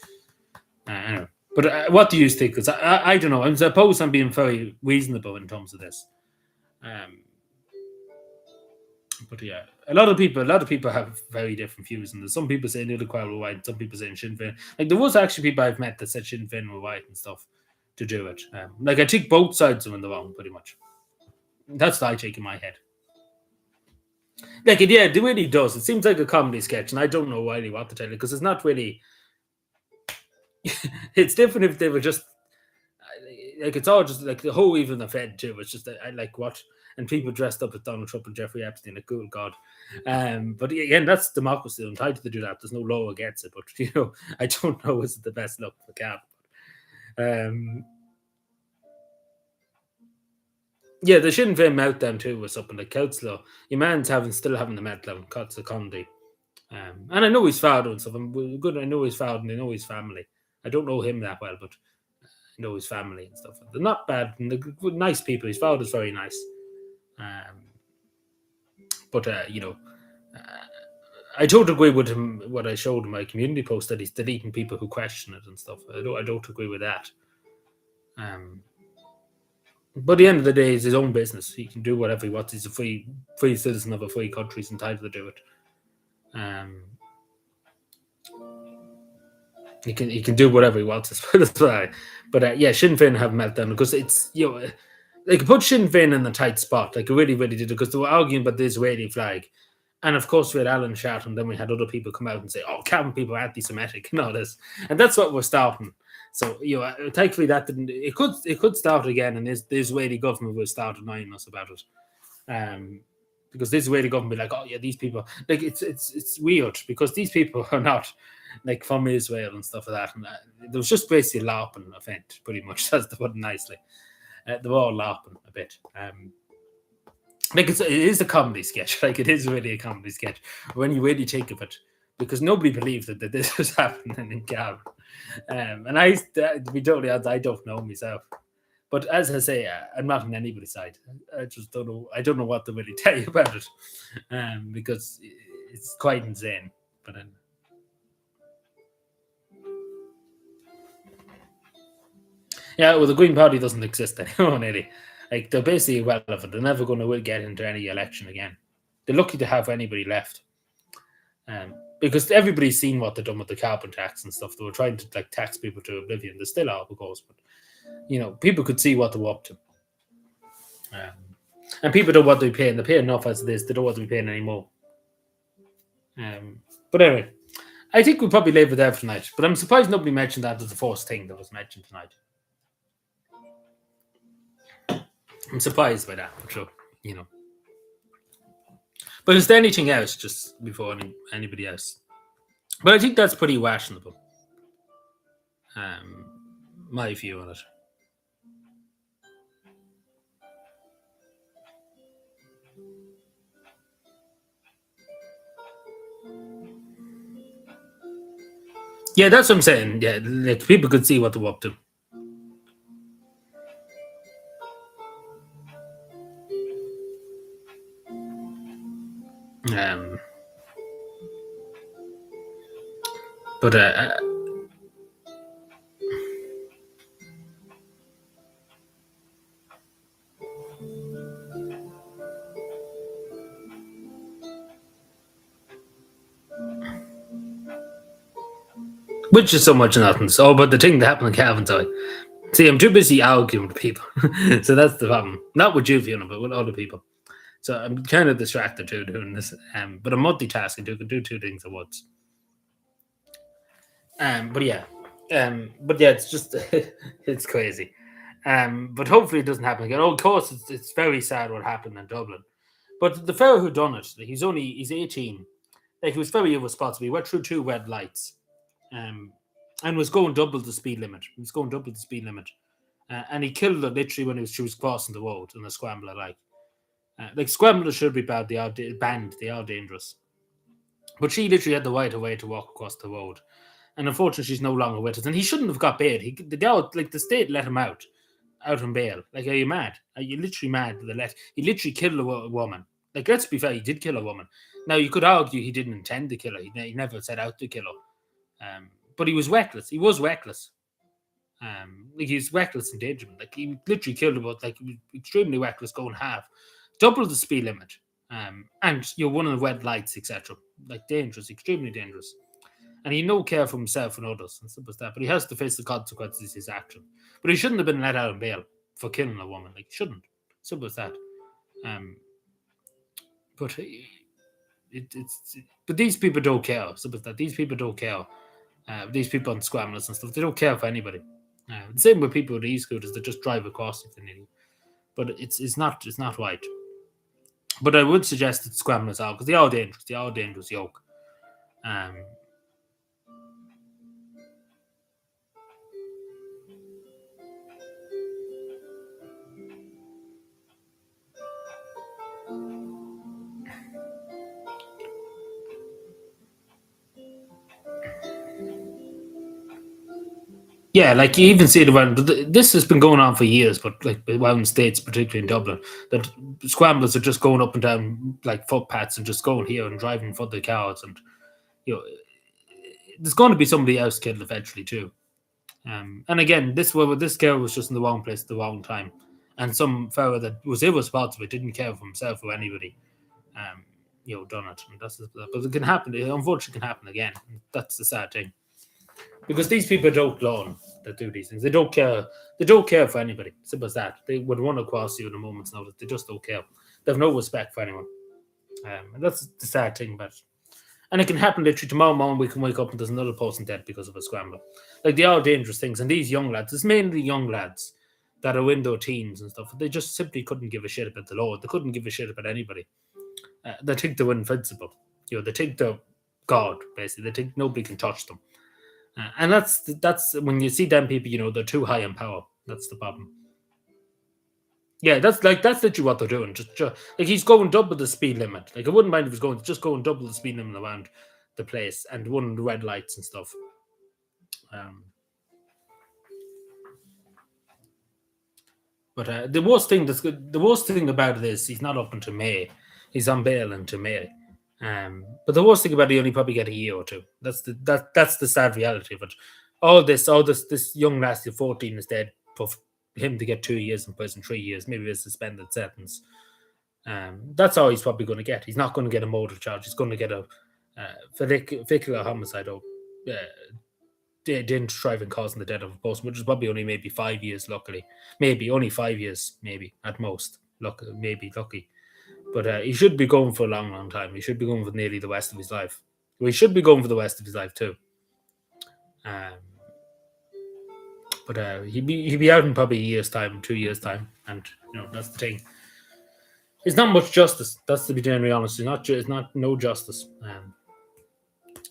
anyway. But what do you think? Because I don't know. I suppose I'm being very reasonable in terms of this. But yeah, a lot of people have very different views, and there's some people saying the other crowd were right, some people saying Sinn Féin. Like, there was actually people I've met that said Sinn Féin were right and stuff to do it. Like, I think both sides are in the wrong, pretty much. That's what I take in my head. Like, it really does. It seems like a comedy sketch, and I don't know really what to tell you, because it's not really. It's different if they were just like, it's all just like the whole even the Fed too. It's just I like what, and people dressed up as Donald Trump and Jeffrey Epstein. Like, good God. But again, that's democracy. I'm entitled to do that. There's no law against it. But I don't know is it the best look for Cap. Yeah, the Sinn Féin meltdown too was something like Councillor. Your man's still having the meltdown, Councillor Condy. And I know his father and stuff. I'm good. I know his father and I know his family. I don't know him that well, but I know his family and stuff. They're not bad and they're good, nice people. His father's very nice. But I don't agree with him. What I showed in my community post, that he's deleting people who question it and stuff. I don't agree with that. But at the end of the day, it's his own business. He can do whatever he wants. He's a free citizen of a free country. He's entitled to do it. Um, he can do whatever he wants. That's why. But yeah, Sinn Féin have a meltdown because it's they could put Sinn Féin in the tight spot. Like it really, really did, because they were arguing about the Israeli flag. And of course, we had Alan shout, and then we had other people come out and say, "Oh, Cavan people are anti-Semitic," and all this, and that's what we're starting. So thankfully that didn't. It could start again, and the Israeli government will start annoying us about it. Because this Israeli government be like, "Oh yeah, these people," like it's weird because these people are not like from Israel and stuff like that. And there was just basically a LARPing event, pretty much. That's to put it nicely. They were all LARPing a bit. Like it is a comedy sketch. Like it is really a comedy sketch when you really think of it, because nobody believed that this was happening in Cavan. And to be totally honest, I don't know myself. But as I say, I'm not on anybody's side. I just don't know. I don't know what to really tell you about it, because it's quite insane. But yeah, well, the Green Party doesn't exist anymore, really. Like they're basically irrelevant. They're never going to get into any election again. They're lucky to have anybody left, because everybody's seen what they've done with the carbon tax and stuff. They were trying to like tax people to oblivion. They still are, of course, but people could see what they were up to. And people don't want to be paying. They pay enough as it is. They don't want to be paying anymore. But anyway, I think we'll probably leave it there for tonight. But I'm surprised nobody mentioned that as the first thing that was mentioned tonight. I'm surprised by that, for sure. But is there anything else just before anybody else? But I think that's pretty rational. My view on it. Yeah, that's what I'm saying. Yeah, like people could see what they're up to. Um, but which is so much nothing. So, but the thing that happened in Calvin's eye. See, I'm too busy arguing with people, so that's the problem. Not with you, Fiona, but with other people. So I'm kind of distracted too doing this. But I'm multitasking too. Can do two things at once. But yeah, it's just it's crazy. But hopefully it doesn't happen again. Oh, of course, it's very sad what happened in Dublin. But the fellow who done it, he's 18. Like he was very irresponsible. He went through two red lights, um, and was going double the speed limit. He was going double the speed limit, and he killed her literally when she was crossing the road in a scrambler. Like scramblers should be bad. They are banned. They are dangerous. But she literally had the right of way to walk across the road, and unfortunately, she's no longer with us. And he shouldn't have got bail. The state let him out on bail. Like, are you mad? Are you literally mad? He literally killed a woman. Like, let's be fair, he did kill a woman. Now you could argue he didn't intend to kill her. He never set out to kill her. But he was reckless. He was reckless. Like he's reckless endangerment. Like he literally killed her. Like he was extremely reckless, going half, double the speed limit. And you're one of the red lights, etc. Like dangerous, extremely dangerous. And he no care for himself and others and stuff like that. But he has to face the consequences of his action. But he shouldn't have been let out on bail for killing a woman. Like he shouldn't. Simple as that. But but these people don't care. Simple as that. These people don't care. These people on scramblers and stuff, they don't care for anybody. The same with people with e-scooters that just drive across if they need. But it's not right. But I would suggest that scramblers are, because they are dangerous. They are a dangerous yoke. Yeah, like you even see it around. This has been going on for years, but like around states, particularly in Dublin, that scramblers are just going up and down like footpaths and just going here and driving for the cars, and you know, there's going to be somebody else killed eventually too. And again, this girl was just in the wrong place at the wrong time. and some fella that was irresponsible, didn't care for himself or anybody, done it. And but it can happen. It unfortunately can happen again. That's the sad thing, because these people don't learn that do these things. They don't care. They don't care for anybody. Simple as that. They would run across you in a moment's notice. They just don't care. They have no respect for anyone. And that's the sad thing about it. And it can happen literally tomorrow morning. We can wake up and there's another person dead because of a scramble. Like, they are dangerous things. And these young lads, it's mainly young lads that are in their teens and stuff. They just simply couldn't give a shit about the Lord. They couldn't give a shit about anybody. They think they're invincible. They think they're God, basically. They think nobody can touch them. And that's when you see them people, they're too high in power. That's the problem. Yeah, that's literally what they're doing. Just like, he's going double the speed limit. Like, I wouldn't mind if he's going double the speed limit around the place and running the red lights and stuff. But the worst thing about it is he's not up until May. He's on bail until May. But the worst thing about it, he only probably get a year or two. That's the sad reality of it. This young lassie of 14 is dead for him to get 2 years in prison, 3 years, maybe a suspended sentence. That's all he's probably going to get. He's not going to get a motor charge. He's going to get a vehicular homicide or dangerous driving causing the death of a person, which is probably only maybe 5 years. Luckily, maybe only 5 years, maybe at most. Maybe lucky. But he should be going for a long, long time. He should be going for nearly the rest of his life. Well, he should be going for the rest of his life too. But he'd be out in probably a year's time, 2 years' time, and that's the thing. It's not much justice. That's, to be genuinely honest. It's not no justice.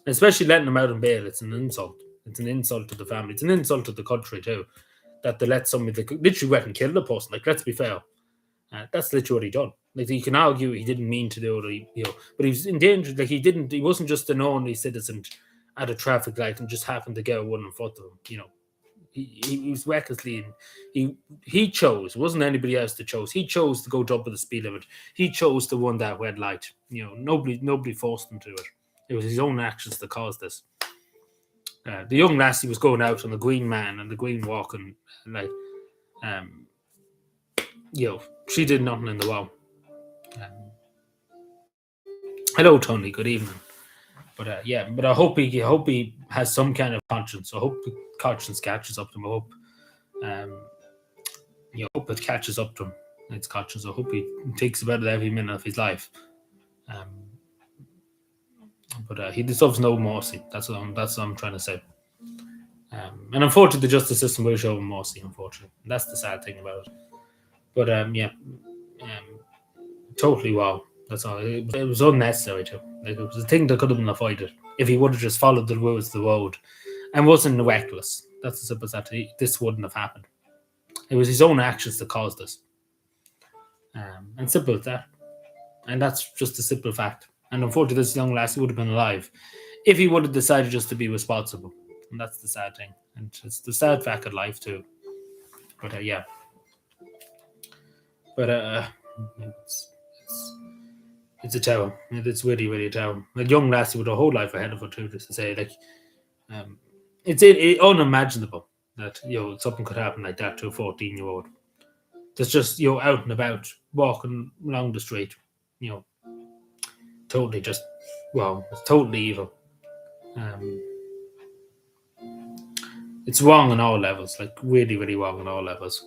Especially letting him out on bail. It's an insult. It's an insult to the family. It's an insult to the country too, that they let somebody that literally went and killed the person. Like, let's be fair. That's literally what he done. Like, you can argue he didn't mean to do it, but he was in danger. Like, he wasn't just an ordinary citizen at a traffic light and just happened to get one in front of him. He was recklessly, and he chose. It wasn't anybody else that chose. He chose to go double the speed limit. He chose to run that red light. Nobody forced him to it. It was his own actions that caused this. The young lassie was going out on the green man and the green walk, and like, she did nothing in the wrong. Hello, Tony. Good evening. But I hope he has some kind of conscience. I hope the conscience catches up to him. I hope it catches up to him. It's conscience. I hope he thinks about it every minute of his life. But he deserves no mercy. That's what I'm trying to say. And unfortunately, the justice system will show him mercy. Unfortunately, that's the sad thing about it. But totally wow. That's all. It was unnecessary too. Like, it was a thing that could have been avoided if he would have just followed the rules of the road and wasn't reckless. That's the simple that this wouldn't have happened. It was his own actions that caused this. And simple as that. And that's just a simple fact. And unfortunately, this young lassie would have been alive if he would have decided just to be responsible. And that's the sad thing. And it's the sad fact of life too. But yeah. But it's a terror. It's really, really a terror. A young lassie with a whole life ahead of her too, just to say, like, it's unimaginable that something could happen like that to a 14-year-old. That's just out and about, walking along the street. Totally just it's totally evil. It's wrong on all levels, like really, really wrong on all levels.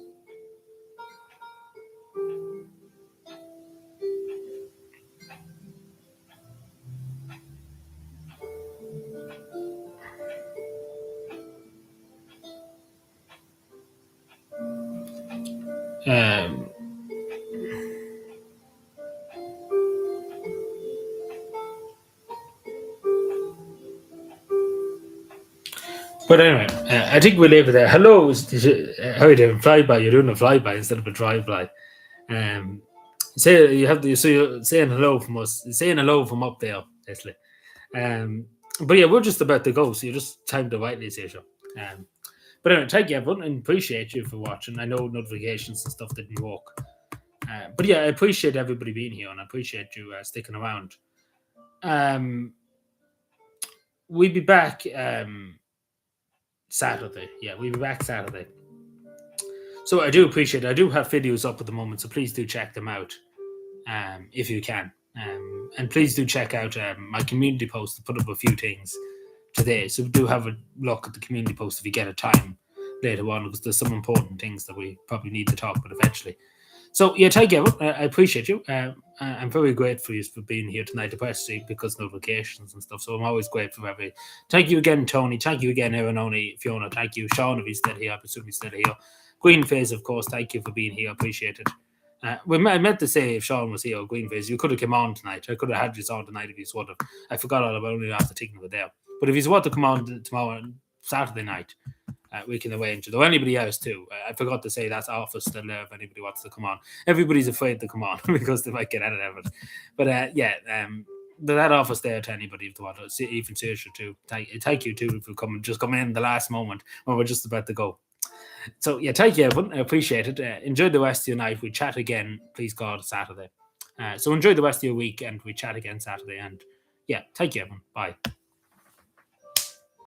But anyway, I think we'll leave it there. Hello, how are you doing? Flyby, you're doing a flyby instead of a drive-by. So you're saying hello from us, saying hello from up there, basically. But yeah, we're just about to go, so you're just time to rightly say so. But anyway, thank you everyone, and appreciate you for watching. I know notifications and stuff didn't work, but yeah, I appreciate everybody being here, and I appreciate you sticking around. We'll be back Saturday. Yeah, we'll be back Saturday. So I do appreciate it. I do have videos up at the moment, so please do check them out if you can. And please do check out my community post to put up a few things today. So do have a look at the community post if you get a time later on, because there's some important things that we probably need to talk about eventually. So yeah, thank you. I appreciate you. I'm very grateful for being here tonight, especially because notifications and stuff. So I'm always grateful for every. Thank you again, Tony. Thank you again, Aaron, Fiona. Thank you, Sean, if he's still here. I presume he's still here. Green Phase, of course. Thank you for being here. Appreciate it. I meant to say if Sean was here or Green Phase, you could have come on tonight. I could have had you on tonight if he's would have. I forgot all about it after taking it there. But if he's want to come on tomorrow, Saturday night, we can arrange it. Or anybody else too. I forgot to say that's office still there if anybody wants to come on. Everybody's afraid to come on because they might get out of it. But that office there to anybody if they want to, even Saoirse too. Thank you too for coming, just coming in the last moment when we're just about to go. So yeah, thank you everyone. I appreciate it. Enjoy the rest of your night. We chat again, please God, Saturday. So enjoy the rest of your week and we chat again Saturday. And yeah, thank you everyone. Bye.